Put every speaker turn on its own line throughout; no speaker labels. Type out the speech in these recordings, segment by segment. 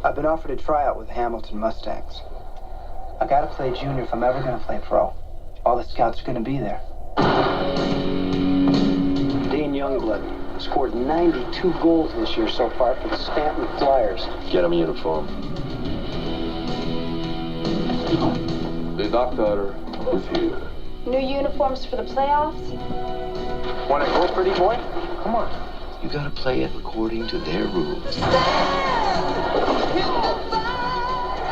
I've been offered a tryout with the Hamilton Mustangs. I gotta play junior if I'm ever gonna play pro. All the scouts are gonna be there. Dean Youngblood scored 92 goals this year so far for the Stanton Flyers.
Get him a uniform. The doctor is here.
New uniforms for the playoffs?
Wanna go, pretty boy? Come on.
You gotta play it according to their rules.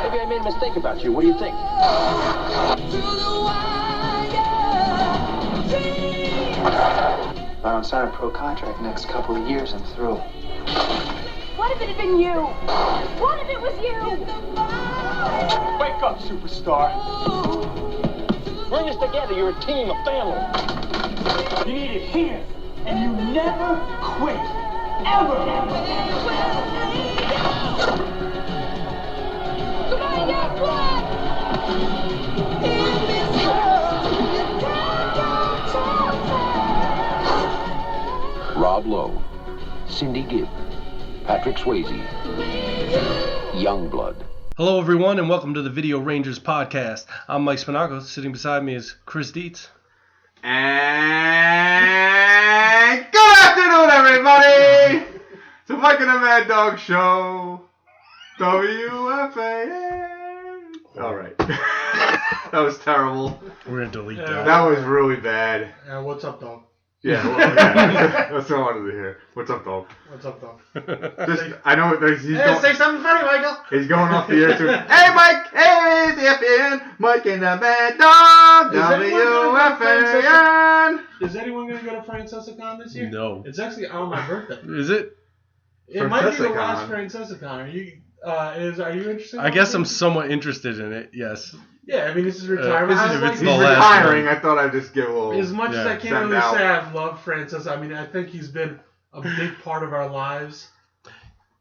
Maybe I made a mistake about you. What do you think? If I don't sign a pro contract next couple of years, I'm through.
What if it had been you? What if it was you?
Wake up, superstar. We're in this together. You're a team, a family. You need it here, and you never quit. Ever.
Come on, Youngblood!
Rob Lowe, Cindy Gibb, Patrick Swayze, Youngblood.
Hello everyone and welcome to the Video Rangers podcast. I'm Mike Spinaco. Sitting beside me is Chris Dietz.
And good afternoon, everybody! It's the Mike and the Mad Dog Show. WFAN. Alright. That was terrible.
We're going to delete that.
That was really bad.
What's up, dog?
Yeah, well, yeah. That's what I wanted to hear. What's up, dog?
What's up, dog?
Just, I know he's going,
Say something funny, Michael.
he's going off the air too. Hey, Mike! Hey, it's the FN! Mike and the Mad Dog! WFAN!
Is anyone going to go to FrancescaCon this year?
No.
It's actually on my birthday.
Is it?
It might be the last
FrancescaCon.
FrancescaCon. Are you interested?
I guess I'm somewhat interested in it, yes.
Yeah, I mean, this is retirement.
This is- if it's
He's
the last
retiring.
one.
I thought I'd just give a little.
As much as I can't
send
really
out.
say I've loved Francis, I mean, I think he's been a big part of our lives.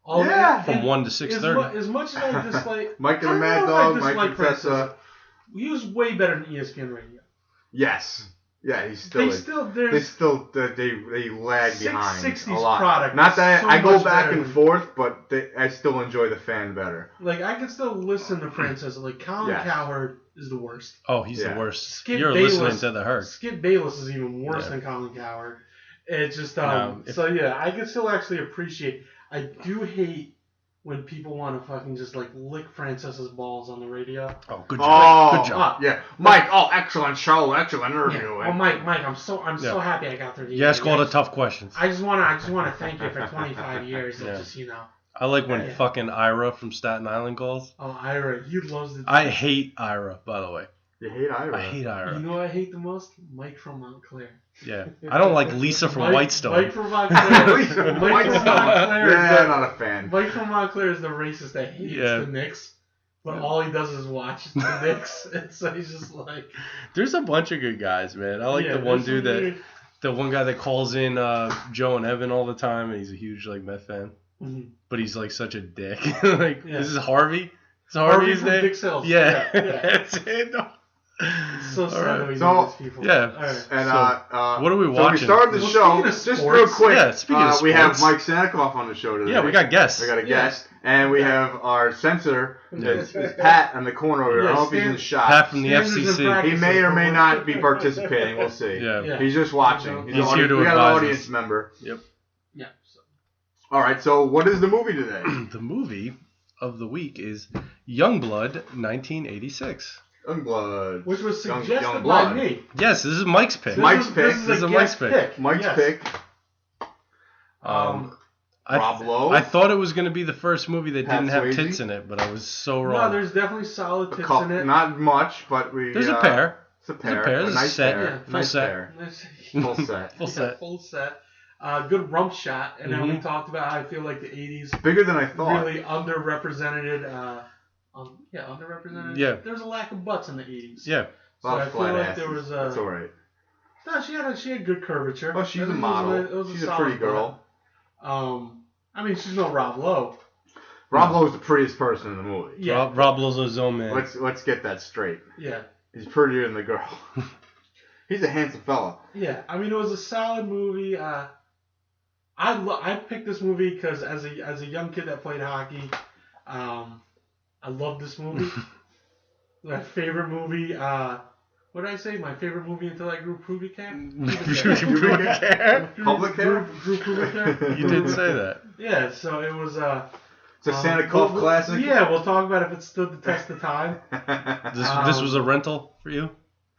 Yeah.
From 1 to 6:30.
As much as I dislike...
Mike and the
I don't
Mad
know if I
Dog, Mike
dislike
and Tessa.
Francis. He was way better than ESPN Radio.
Yes. Yeah, he's still. They lag behind
60s
a lot.
product
Not
is
that
so
I go
much
back
better
and
than-
forth, but I still enjoy the fan better.
Like, I can still listen to Francis. Like, Colin
Yes.
Cowherd is the worst.
Oh, he's
Yeah.
the worst.
Skip
You're
Bayless,
listening to the hurt.
Skip Bayless is even worse
Yeah.
than Colin Cowherd. It's just,
No,
so yeah, I can still actually appreciate. I do hate when people want to fucking just, like, lick Francis's balls on the radio.
Oh, good
Oh,
job. Good job.
Yeah, Mike. Oh, excellent show, excellent interview.
Yeah. Well, Mike, I'm so happy I got through the
You ask all the tough questions.
I just want to thank you for 25 years.
Yeah.
Of just, you know.
I like when
Yeah.
fucking Ira from Staten Island calls.
Oh, Ira, he loves it.
I hate Ira, by the way.
You hate Ira.
I hate Ira.
You know what I hate the most? Mike from Montclair.
Yeah. I don't like Lisa from Whitestone.
Mike from Montclair.
Lisa from
Mike from
Whitestone.
Montclair.
Yeah, not a fan.
Mike from Montclair is the racist that hates
Yeah.
the Knicks, but
Yeah.
all he does is watch the Knicks, and so he's just like.
There's a bunch of good guys, man. I like
Yeah,
the one
there's
dude
some
that, the one guy that calls in Joe and Evan all the time, and he's a huge like Meth fan.
Mhm.
But he's like such a dick. Like,
Yeah.
this is Harvey. Is
Harvey
Harvey his
from
name?
Big Sales.
Yeah.
Yeah.
That's it.
It's so sad
Alright.
that we
So,
know these people.
yeah.
All right.
And
what are we
So we
watching?
started the
Well,
show
speaking of
just
sports-
real quick.
Yeah, speaking of
we have
sports.
Mike Sanikoff on the show today.
Yeah, we got guests.
We got a
Yeah.
guest, and we have our censor,
Yeah.
is Pat, in the corner over there.
Yeah,
I don't know if he's in the shop.
Pat from the
Standards and
FCC.
practices.
He may or may not be participating. We'll see.
Yeah.
Yeah.
He's just watching.
He's
an
here to
we got an
advise
audience
us.
member.
Yeah. So.
All right. So what is the movie today?
The movie of the week is Youngblood, 1986.
Youngblood.
Which was
Young
suggested by
blood.
me.
Yes, this is Mike's pick.
Mike's pick.
This is a
Mike's
guest
pick.
Mike's
Yes.
pick.
Um,
Rob Lowe.
I thought it was going to be the first movie that
Pat
didn't have
Swayze.
tits in it, but I was so
no,
wrong.
there's definitely solid
A
tits
couple,
in it.
not much, but we.
There's a pair.
It's a
There's
pair.
a pair. There's a
nice
set.
pair.
Yeah,
full
nice
set.
pair.
Full
Full set.
Full set.
Full set. Good rump shot, and then we
Mhm.
talked about how I feel like the 80s
Bigger than I thought.
really underrepresented. Underrepresented.
Yeah.
There's a lack of butts in the 80s.
Yeah.
A lot
So
of
I feel
flat
like
asses.
there was a.
That's all right.
No, she had good curvature.
Oh, she's
I
a
think
model.
it was
She's a
solid
pretty girl.
butt. I mean, she's no Rob Lowe.
Rob Lowe's the prettiest person in the movie.
Yeah.
Rob Lowe's his own man.
Let's get that straight.
Yeah.
He's prettier than the girl. He's a handsome fella.
Yeah. I mean, it was a solid movie. I picked this movie because as a young kid that played hockey, I love this movie. My favorite movie. What did I say? My favorite movie until I grew pubic hair?
Pubic hair? Public hair?
Grew pubic hair?
You did say that.
Yeah, so it was...
It's a Santa Claus classic?
Yeah, we'll talk about if it stood the test of time.
This was a rental for you?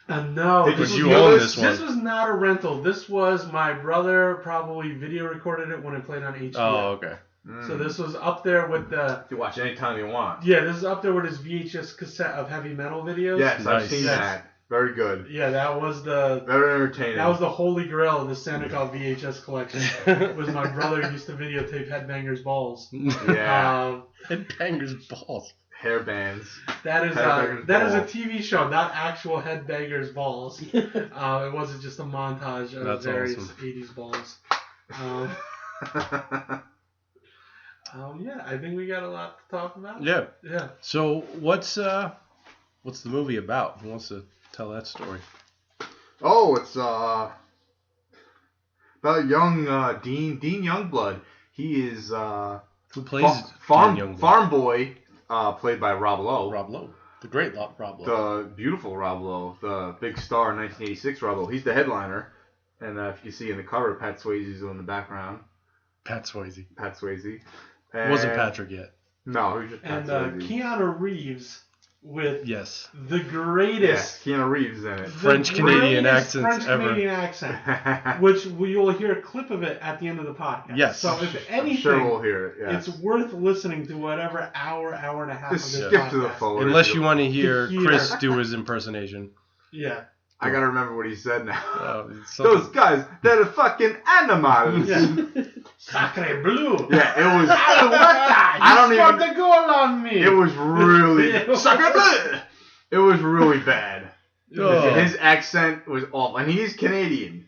No.
Because you own this one.
This was not a rental. This was my brother probably video recorded it when it played on HBO.
Oh, okay.
So this was up there with the...
You watch anytime you want.
Yeah, this is up there with his VHS cassette of heavy metal videos.
Yes,
Nice.
I've seen that. Very good.
Yeah, that was the...
Very entertaining.
That was the holy grail of the Santa Claus VHS collection. Was my brother used to videotape Headbangers Balls.
Yeah.
Headbangers Balls.
Hair bands.
That is
Headbangers
a
Balls.
TV show, not actual Headbangers Balls. It wasn't just a montage of
That's
various
awesome.
80s balls. Yeah, I think we got a lot to talk about.
Yeah.
Yeah.
So what's the movie about? Who wants to tell that story?
Oh, it's about young Dean Youngblood. He is
Who plays
farm boy, played by Rob Lowe.
Rob Lowe, the great Rob Lowe.
The beautiful Rob Lowe, the big star in 1986 Rob Lowe. He's the headliner, and if you see in the cover, Pat Swayze's in the background.
Pat Swayze.
And,
It wasn't Patrick yet.
No, he was just Pat
And
Swayze.
Keanu Reeves with
Yes.
the greatest
Keanu Reeves in it.
French-Canadian accents ever.
French-Canadian accent, which you'll hear a clip of it at the end of the podcast.
Yes.
So if
I'm
anything,
sure we'll hear it. Yes.
it's worth listening to whatever hour and a half
Just
of this
skip
podcast.
to the forward.
Unless you want to hear
To hear.
Chris do his impersonation.
Yeah.
I gotta remember what he said now.
It's something-
Those guys, they're the fucking animals.
Yeah. Sacre bleu.
Yeah, it was.
I
don't
scored
even.
the goal on me.
It was really.
It was-
Sacre bleu! It was really bad.
Oh.
His accent was awful, and he's Canadian,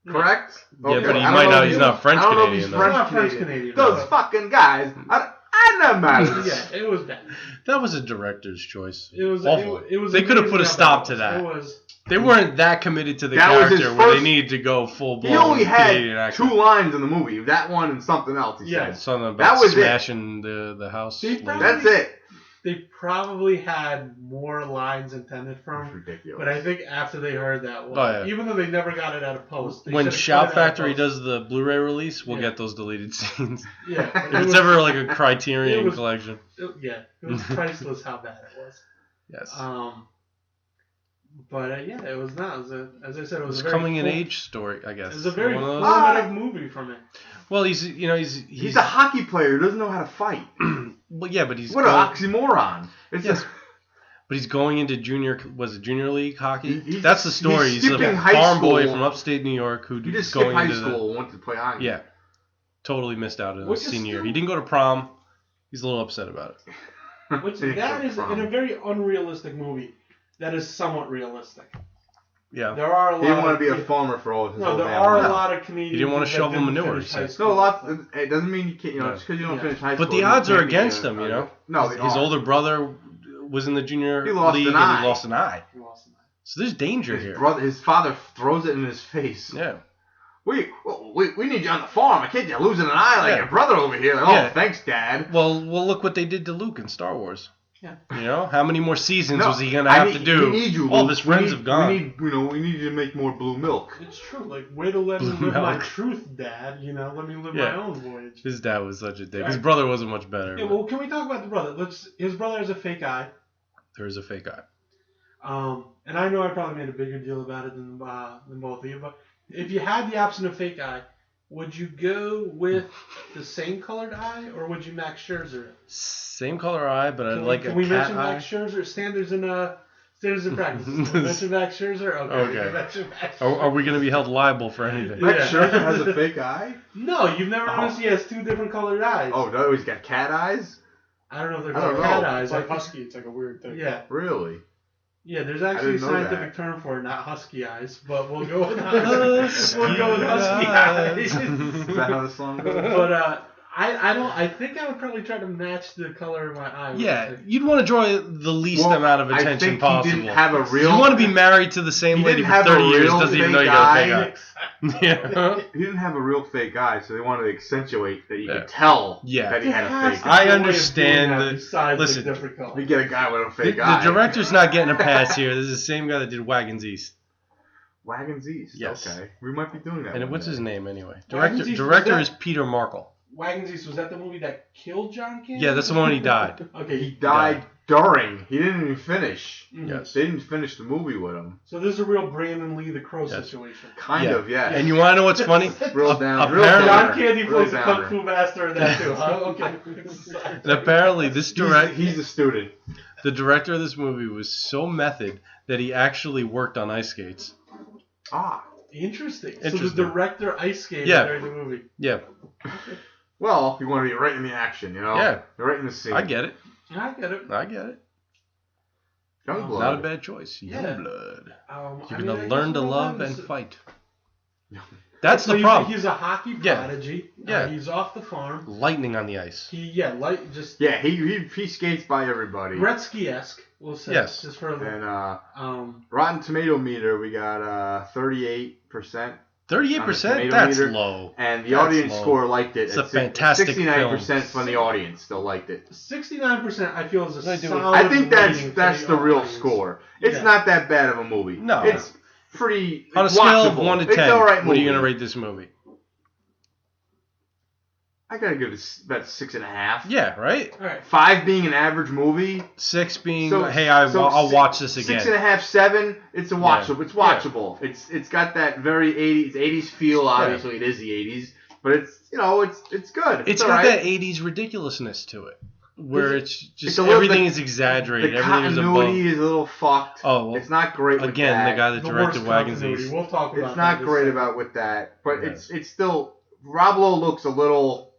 correct?
Yeah, but he
I don't
might
know
not.
if
He's not French
I don't know if he's
Canadian though.
Not
French
French
Canadian.
Canadian,
Those
no.
fucking guys are animals.
Yeah, it was bad.
That was a director's choice.
It was
awful.
It was
They could have
amazing
put a
how
stop
bad
to that.
It was.
They weren't that committed to the
That was his
character where they
first-
needed to go full blown.
He only
Canadian
had
accent.
2 lines in the movie. That one and something else. He
Yeah.
said.
Something about
That was it.
smashing the house.
They
lady.
probably-
That's it.
They probably had more lines intended for
It's
him,
ridiculous.
but I think after they heard that one,
Oh, yeah.
even though they never got it out of post, they
When
should've
Shout
cut it out of
Factory
post.
does the Blu-ray release, we'll
Yeah.
get those deleted scenes.
Yeah, but
If
it
it's
was,
ever like a Criterion
it was-
collection.
it was priceless how bad it was.
Yes.
But yeah, it was not. It was as I said, it was
It's
a
a
very
coming in
full-
age story, I guess.
It was a very
One of those-
formative movie from it.
Well, he's
He's a hockey player who doesn't know how to fight.
well, yeah, but he's
What
going,
an oxymoron. It's
Yes. But he's going into junior league hockey.
He's-
That's the story.
he's
He's a
skipping high
farm boy
school.
from upstate New York who
He just
going
skipped high
into
school and went to play hockey.
yeah, totally missed out on
Which
his
is
senior year.
still-
He didn't go to prom. He's a little upset about it.
Which
Didn't
that
go to
is
prom.
in a very unrealistic movie. That is somewhat realistic.
Yeah.
There are a lot.
He didn't want
of
to be a
people-
farmer for all his
No,
whole
there
damn
are
life.
a lot of Canadians.
He didn't want to
that
shovel
didn't
manure,
finish
he
high
said.
school.
No, lots. It doesn't mean you can't.
Yeah.
Just because you don't
Yeah.
finish high
But
school.
the odds
you
are
can't be
against
a-
him, you know.
No,
His older brother was in the junior
He lost
league
an
and
eye.
he lost an eye.
He lost an eye.
So there's danger here.
His father throws it in his face.
Yeah.
We need you on the farm. I can't you losing an eye like
Yeah.
your brother over here. Like,
Yeah.
oh, thanks, Dad.
Well, look what they did to Luke in Star Wars.
Yeah.
You know, how many more seasons
No,
was he gonna have to do?
We need you.
All
Luke.
his friends have gone.
We need you to make more blue milk.
It's true. Like, way to let me
Blue
live my
milk.
truth, Dad. You know, let me live
Yeah.
my own voyage.
His dad was such a dick.
Yeah.
His brother wasn't much better.
Yeah,
but
well, can we talk about the brother? His brother has a fake eye.
there is a fake eye.
And I know I probably made a bigger deal about it than both of you, but if you had the option of fake eye, would you go with the same colored eye, or would you Max Scherzer it?
Same color eye, but I
Can
like
we,
a
can we
cat
mention
eye.
Max Scherzer? Standards in practice. Can we mention Max Scherzer? Okay. we
Okay.
can mention Max
Are
Scherzer.
we going to be held liable for anything?
Yeah.
Max Scherzer has a fake eye.
No, you've never
Oh.
noticed he has 2 different colored eyes.
Oh no, he's got cat eyes.
I don't know if they're
I don't
called cat
know.
eyes.
It's like
I-
husky. It's like a weird thing.
Yeah.
Really?
Yeah, there's actually a
didn't know
scientific
that.
term for it, not husky eyes, but we'll go with husky. We'll go with husky eyes.
Is that how the song goes?
But I think I would probably try to match the color of my eye.
Yeah, you'd want to draw the least amount of attention
I think
possible.
He didn't have a real.
You want to be married to the same lady for 30 years, doesn't even know you got a fake eye. Yeah.
He didn't have a real fake eye, so they wanted to accentuate that you could tell that he had a fake eye.
I understand listen,
different color.
You get a guy with a fake
the
eye.
director's not getting a pass here. This is the same guy that did Wagons East.
Wagons East.
Yes.
Okay, we might be doing that.
And what's his name anyway?
Wagons East,
Director is Peter Markle.
Wagons East, was that the movie that killed John Candy?
Yeah, that's the one he died.
Okay,
He died during. He didn't even finish.
Yes.
They didn't finish the movie with him.
So this is a real Brandon Lee the Crow situation.
Kind of, yeah.
And you want to know what's funny?
Real down.
Apparently-
John Candy
Real
plays a kung
downer.
fu master in that too, huh? Okay.
And apparently, this
He's a student.
the director of this movie was so method that he actually worked on ice skates.
Ah.
Interesting. So
Interesting.
the director ice skated
Yeah.
during the movie.
Yeah,
Well, you want to be right in the action, you know?
Yeah.
You're right in the scene.
I get it.
I get it.
Youngblood.
Not a bad choice.
Yeah.
Youngblood.
I
You're
mean,
gonna
I
learn
guess
to
what
love
happens-
and fight. That's
So
the problem.
He's a hockey
Yeah.
prodigy.
Yeah.
He's off the farm.
Lightning on the ice.
Yeah, he skates by everybody.
Gretzky-esque, we'll say.
Yes.
Just for
And Rotten Tomato meter, we got 38%.
38%? That's
meter,
low.
And the
That's
audience
low.
score liked it.
It's a fantastic
69% from the audience still liked it.
69% I feel is a
I do.
solid
I think
rating
that's
for
the real
audience.
score. It's
Yeah.
not that bad of a movie.
No.
It's pretty
On a
it's
scale of
watchable.
1 to
It's
10,
all right
what are you
movie.
going to rate this movie?
I gotta give it about 6.5.
Yeah, right?
All right.
5 being an average movie.
6 being,
So-
hey,
so
I'll watch this again.
6.5, 7. It's a watchable.
Yeah.
It's watchable. It's got that very 80s feel. Obviously, it is the 80s, but it's it's good.
It's
all
got
right.
that 80s ridiculousness to it. Where it's just
it's a little
everything
bit-
is exaggerated.
The
Everything is above.
continuity is a little fucked.
Oh, well,
it's not great. With
again,
that.
the guy that
The
directed
worst
Wagons
continuity.
East.
We'll talk about
It's not
that
great
in a
about with that, but
Yes.
it's still Rob Lowe looks a little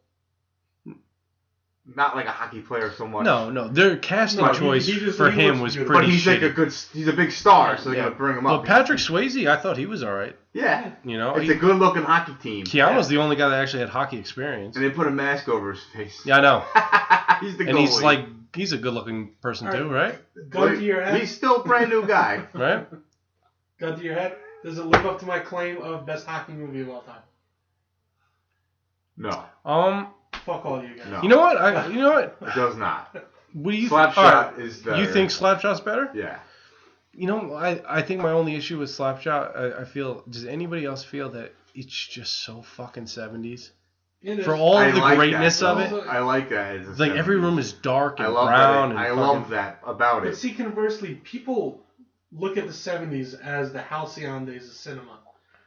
not like a hockey player so much.
No, their casting
No,
choice
he
for
looks
him was
good.
pretty
but he's
shitty.
like he's a big star, so they're
Yeah.
gonna bring him
Well,
up.
Patrick Swayze, I thought he was all right.
Yeah,
You know,
it's a good looking hockey team.
Keanu's the only guy that actually had hockey experience.
And they put a mask over his face.
Yeah, I know.
He's the
And he's
goalie.
he's a good-looking person
All
too, right?
Gun
But
to your head.
He's still a brand new guy.
Right?
Gun to your head. Does it live up to my claim of best hockey movie of all time?
No,
Fuck all you guys.
no.
You know what? You know what?
It does not.
What do you
Slapshot
all right.
is better.
You think Slapshot's better?
Yeah.
You know, I think my only issue with Slapshot, I feel, does anybody else feel that it's just so fucking 70s?
It is.
For all
I
the
like
greatness
that,
of it,
though. I like that. It's
like every room is dark and
I love
brown.
that.
And
I
fucking-
love that about
But
it.
see, conversely, people look at the 70s as the halcyon days of cinema.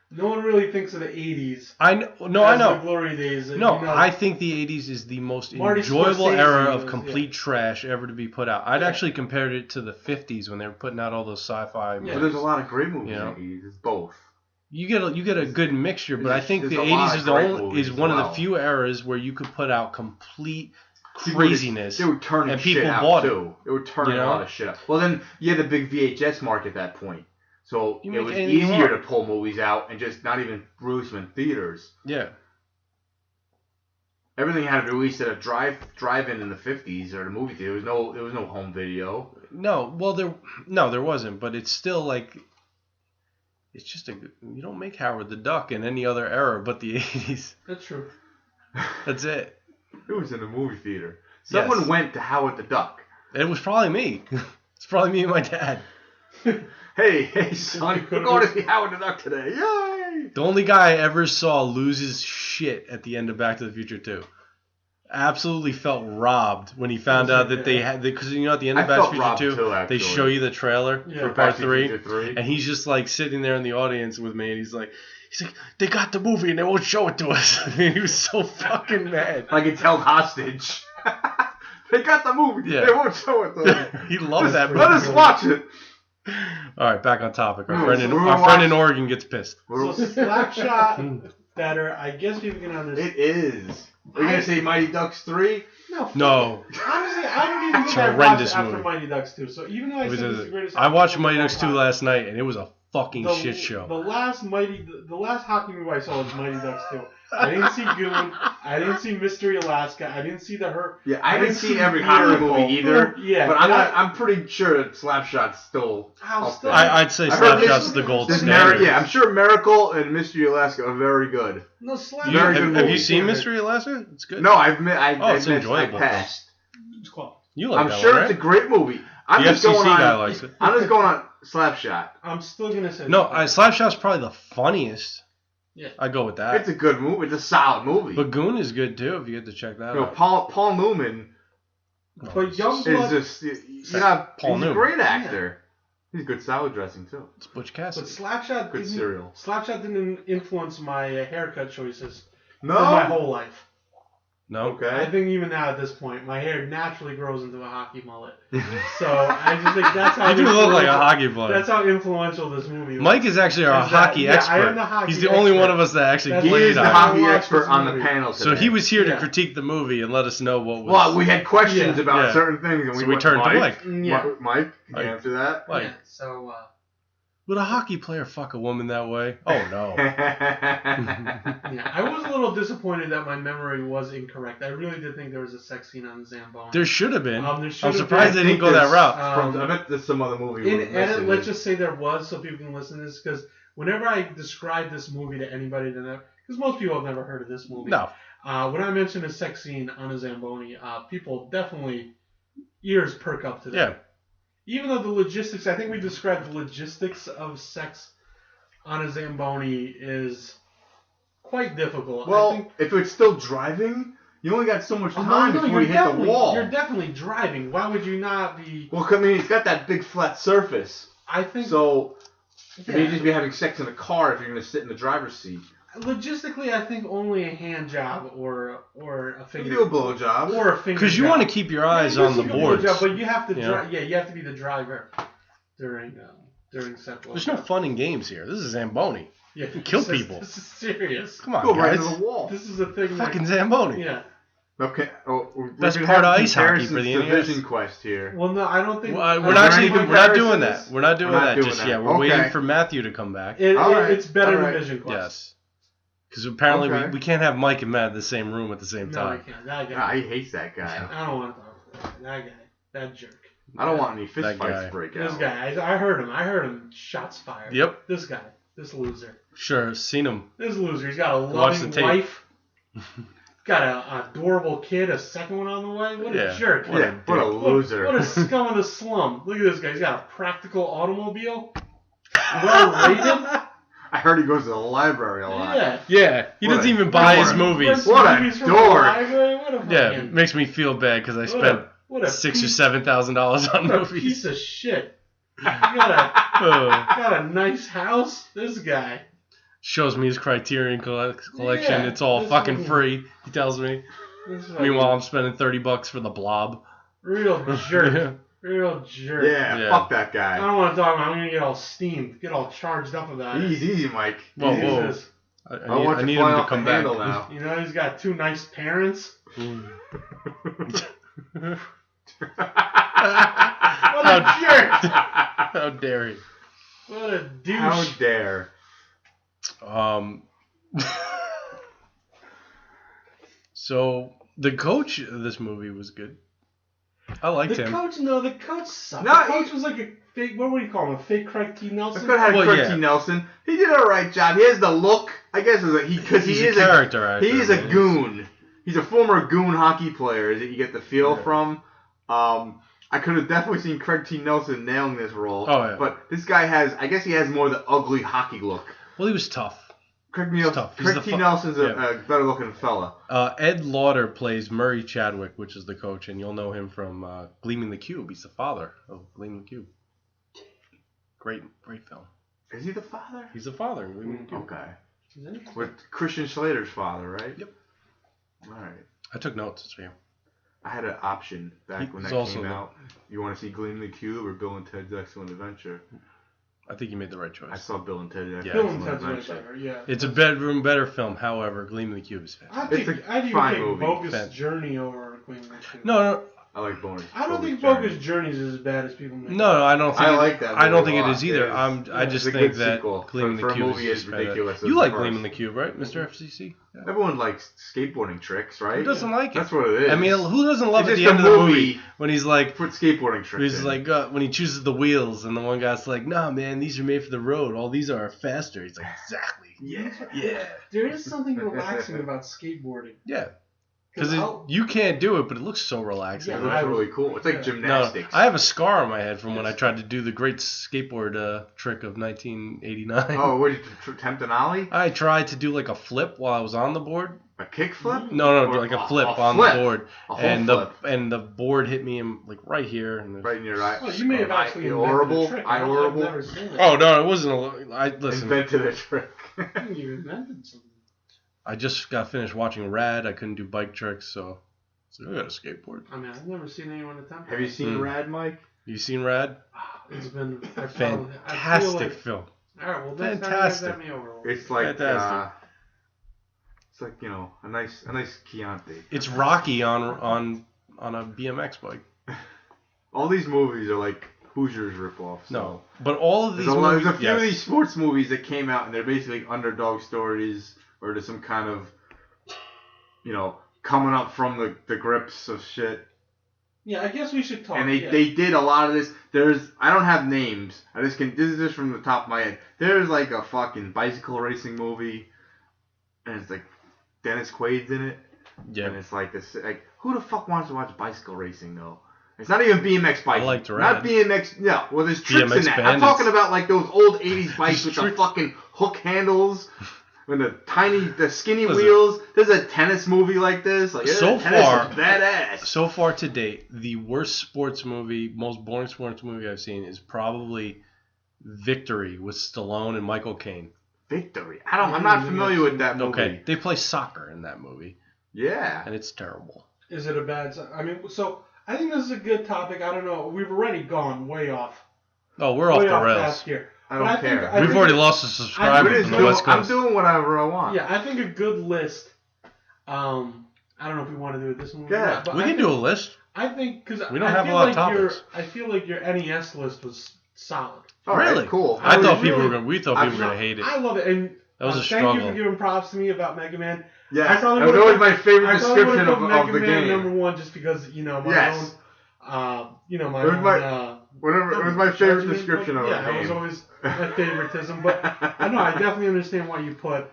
No one really thinks of the 80s.
I know. No,
as
I know.
the glory days.
No,
you know,
I think the 80s is the most
Marty
enjoyable
Scorsese
era of
was-
complete trash ever to be put out. I'd
Yeah.
actually compared it to the 50s when they were putting out all those sci-fi
Yeah.
But
movies.
there's a lot of great movies
You know?
in the 80s. It's both.
You get a good mixture, but I think
There's
the
a lot
80s
of
is the
great
only
movies
is one
as
of
well.
the few eras where you could put out complete
People would-
craziness.
They were turning
and
shit
people
out
bought it.
too. They were turning
You
a
know?
lot of shit out. Well, then you had the big VHS market at that point, so
You
it
make
was
anything you
easier to
want.
pull movies out and just not even release them in theaters.
Yeah.
Everything had to be released at a drive-in in the 50s or the movie theater. There was no home video.
No, well there wasn't, but it's still like it's just you don't make Howard the Duck in any other era but the 80s.
That's true.
That's it.
It was in the movie theater. Someone
Yes.
went to Howard the Duck.
It was probably me. It's probably me and my dad.
Hey, son, we're going to see Howard the Duck today. Yay!
The only guy I ever saw lose his shit at the end of Back to the Future 2. Absolutely felt robbed when he found out that they had, because you know at the end of
I
Back to
felt
the Future
robbed
2,
too,
they
actually.
show you the trailer
Yeah.
for
Back
part
to
3,
Future 3.
and he's just like sitting there in the audience with me, and he's like, they got the movie and they won't show it to us. I mean, he was so fucking mad.
Like it's held hostage. They got the movie.
Yeah.
They won't show it to them.
He loved that movie.
Let us watch it.
All right, back on topic. Our
No,
friend
so
in,
we were
our friend in
watching-
Oregon gets pissed.
So Slapshot better. I guess people can understand.
It is. Are you going to say Mighty Ducks 3?
No.
Honestly, I don't even
It's
think
a
I watched
horrendous
after
movie.
Mighty Ducks 2. So even though I
It was
said it's the greatest,
I watched
ever,
Mighty Ducks 2 last night, and it was a fucking
The
shit show.
the last hockey movie I saw was Mighty Ducks 2. I didn't see Goon. I didn't see Mystery Alaska. I didn't see The Hurt.
Yeah, I haven't seen every hockey movie either.
Yeah,
but I'm pretty sure that Slapshot's still. Up there.
I'd say
I've heard
Slapshot's the gold
There's
standard.
Yeah, I'm sure Miracle and Mystery Alaska are very good.
No, Slapshot.
Very good
Have
movie.
you seen Mystery Alaska? It's good.
No, I
it's enjoyable.
I passed.
It's cool.
You like
I'm
that
sure
one,
it's a
right?
great movie. I'm
The
just going
FCC
on.
guy likes it.
I'm just going on Slapshot.
I'm still gonna say
No, Slapshot's probably the funniest.
Yeah.
I'd go with that.
It's a good movie. It's a solid movie.
But Goon is good too if you get to check that out.
Paul Newman
But
is
Youngblood.
just he's a great actor. He's good salad dressing too.
It's Butch
But
Cassidy.
Slapshot
Good cereal.
Slapshot didn't influence my haircut choices
No.
for my whole life.
No.
Okay.
I think even now at this point, my hair naturally grows into a hockey mullet. So I just think that's how.
You do look like a
influential-
hockey player.
That's how influential this movie was.
Mike is actually our
Is that-
hockey
yeah, I
expert.
am the hockey
He's the only
expert.
one of us that actually
That's
He
played
is the
I
hockey
watched
expert
this
on the
movie.
panel today.
So he was here to
Yeah.
critique the movie and let us know what was.
Well, we had questions
Yeah.
about
Yeah.
certain things, and
So
we
we
went,
turned to
Mike.
Yeah.
Mike, can
Mike.
you answer that?
Like,
Yeah. So.
would a hockey player fuck a woman that way? Oh no.
Yeah, I was a little disappointed that my memory was incorrect. I really did think there was a sex scene on the Zamboni.
There should have been.
There
I'm
should have
surprised they
been.
didn't go that route.
I bet there's some other movie. we're
In
missing
edit, let's
it.
just say there was, so people can listen to this, because whenever I describe this movie to anybody, because most people have never heard of this movie.
No.
When I mention a sex scene on a Zamboni, people definitely ears perk up to that.
Yeah.
Even though the logistics, I think we described the logistics of sex on a Zamboni is quite difficult. I
Well,
think,
if it's still driving, you only got so much
Oh,
time
no,
before
you're
you hit the
definitely-
wall.
You're definitely driving. Why would you not be?
Well, I mean, it's got that big flat surface,
I think.
so
yeah.
you'd just be having sex in a car if you're going to sit in the driver's seat.
Logistically, I think only a hand job or a
You
finger.
do a blowjob.
Or a finger.
Because you
job.
want to keep your eyes
Yeah,
on the
you can do a
boards.
job, but you have to
Yeah.
drive. Yeah, you have to be the driver during set.
There's no fun in games here. This is Zamboni.
Yeah,
kill
this is-
people.
This is serious.
Come on,
Go right
guys.
into the wall.
This is a thing.
Fucking Zamboni.
Yeah.
Okay. Oh, we're
Best
gonna
part
have
of ice hockey
comparisons
for the
to
NES.
Vision Quest here.
Well, no, I don't think.
Well,
Is
we're
there
not
any
doing that.
comparisons?
We're not doing
We're not
that
doing
just
that.
yet. We're
Okay.
waiting for Matthew to come back.
All right.
It's better
All
than
right.
Vision Quest.
Yes. Because apparently
Okay.
we can't have Mike and Matt in the same room at the same
No, I
time.
can't. That
Ah,
guy.
he hates that guy.
I don't want to talk about that guy. That jerk.
I don't want any fist
That
fights
guy.
to break
This
out.
guy. I heard him. I heard him. Shots fired.
Yep.
This guy. This loser.
Sure, seen him.
This loser. He's got a
Watch the
loving
tape.
wife. Got an adorable kid. A second one on the way. What a
Yeah.
jerk.
Yeah, what a loser.
What a scum of the slum. Look at this guy. He's got a practical automobile. Well rated.
I heard he goes to the library a lot.
Yeah.
Yeah, he
What
doesn't
a
even buy his
dork.
movies.
What a
Movies from the
dork.
library? What a
Yeah,
fucking-
it makes me feel bad because I
what
spent
what a
$6,000 or
piece-
$7,000 on
What a
movies.
piece of shit. You got a nice house. This guy.
Shows me his Criterion collection.
Yeah,
it's all
this
fucking
fucking-
free. He tells me.
This is
Meanwhile, I'm spending $30 for the Blob.
real jerk.
Yeah.
Real jerk.
Yeah,
Yeah.
fuck that
I
guy.
don't want to talk about it. I'm going to get all steamed. Get all charged up about it.
Easy, Mike.
Whoa,
Easy.
whoa.
Jesus.
I want
I
you
need
flying
him to
off
come
the
back.
handle now.
You know, he's got two nice parents. What a jerk.
How dare he?
What a douche.
How dare.
So the coach of this movie was good. I liked
The
him.
coach sucked.
No,
the coach was like a fake, what do you call him? A fake Craig T.
Let's
Nelson?
go ahead and
Well,
Craig
yeah.
T. Nelson. He did a right job. He has the look. I guess because
He's
he
a
is
character actor,
He is a
man.
goon. He's a former goon hockey player that you get the feel
Yeah.
from. I could have definitely seen Craig T. Nelson nailing this role.
Oh, yeah.
But this guy I guess he has more of the ugly hockey look.
Well, he was tough.
Craig
tough. He's
Craig
the
T.
fu-
Nelson's
yeah.
a better looking fella.
Ed Lauder plays Murray Chadwick, which is the coach, and you'll know him from Gleaming the Cube. He's the father of Gleaming the Cube. Great film.
Is he the father?
He's the father in Gleaming the Cube.
Okay. With Christian Slater's father, right?
Yep.
All right.
I took notes. It's for you.
I had an option back when
He's
that
also
came
the-
out. You want to see Gleaming the Cube or Bill and Ted's Excellent Adventure?
I think you made the right choice.
I saw Bill and Ted's
Yeah.
Bill and
Excellent
Ted's way
Adventure.
better, yeah.
It's a better film. However, Gleaming the Cube is fantastic.
I'd
It's a
even
fine
take
movie.
Bogus
Fan-
Journey over Queen of the
No,
I like bonus.
I don't think
Journey.
Focus Journeys is as bad as people make.
No, I don't think.
I like that.
I don't
movie
think
a
it
lot.
is either.
It is-
I just
it's a
think
good
that
sequel.
Gleaming
For
the
a
Cube
movie
is
is
just better.
ridiculous.
You
as
like
first.
Gleaming the Cube, right, Mr. FCC? Yeah.
Everyone likes skateboarding tricks, right?
Who doesn't like it?
That's what it is.
I mean, who doesn't love
It's
at the
just
end
a
of the
movie
movie when he's like,
Put skateboarding tricks
he's
in.
like when he chooses the wheels, and the one guy's like, "Nah, man, these are made for the road. All these are faster." He's like, "Exactly." Yeah.
There is something relaxing about skateboarding.
Yeah. Because
I'll-
you can't do it, but it looks so relaxing.
It
Yeah,
looks really cool. It's like
Yeah.
No,
gymnastics.
I have a scar on my head from when I tried to do the great skateboard trick of 1989.
Oh, what did you attempt an ollie?
I tried to do like a flip while I was on the board.
A kickflip?
No,
Or
like a flip
a
on
flip.
the board,
A whole
and
flip.
the board hit me in like right here. And
Right in your eye.
Oh, you may have actually invented
horrible.
a trick.
Eye
I've
horrible.
never seen it.
Oh no, it wasn't. I listen.
Invented a trick.
You invented something.
I just got finished watching Rad. I couldn't do bike tricks, so I got a skateboard.
I mean, I've never seen anyone attempt.
Have you
that.
seen Rad, Mike?
You seen Rad?
It's been I feel
Fantastic
like,
film.
all right, well, next
Fantastic.
time you guys have me over.
It's like
Fantastic.
it's like a nice Chianti.
It's Rocky on a BMX bike.
All these movies are like Hoosiers ripoffs.
No, but all of these
There's
movies.
a few of
yes.
these sports movies that came out and they're basically underdog stories or just some kind of, coming up from the grips of shit.
Yeah, I guess we should talk.
And
yeah.
they did a lot of this. I don't have names. This is just from the top of my head. There's like a fucking bicycle racing movie, and it's like Dennis Quaid's in it.
Yeah.
And it's like this. Like, who the fuck wants to watch bicycle racing though? It's not even BMX biking.
I like to
Not
ride.
BMX. No, well, there's tricks
BMX
in that. I'm
bandits.
talking about like those old '80s bikes with the
Tricks.
fucking hook handles. And the skinny
Listen.
wheels. There's a tennis movie like this. Like,
So
tennis
far-
is badass.
So far to date, the worst sports movie, most boring sports movie I've seen is probably Victory with Stallone and Michael Caine.
Victory. I'm not familiar with that movie.
Okay, they play soccer in that movie,
Yeah.
and it's terrible.
Is it a bad? I mean, so I think this is a good topic. I don't know. We've already gone way off.
Oh, we're off
way
the
off
rails.
task here.
I
But
don't
think-
care.
I
We've
think
already
it-
lost a subscriber
I'm
from the West Coast.
doing whatever I want.
Yeah, I think a good list. I don't know if we want to do it this one.
Yeah,
but
We
I
can
think,
do a list.
I think because
We don't have a lot of topics.
I feel like your NES list was solid.
All right,
Really?
cool.
I
was
thought people
really-
were gonna. We thought people were gonna hate it.
I love it, and
That was a
Thank you
struggle.
for giving props to me about Mega Man.
Yeah,
I thought
that was always my favorite
I thought I
description
would've put
of
Mega
the
Man
game.
number one just because my
Yes.
own, my
It was
own.
my- Whatever, it was my favorite
judgment,
description
but
of
yeah,
the
it
game.
was always a favoritism, but I know I definitely understand why you put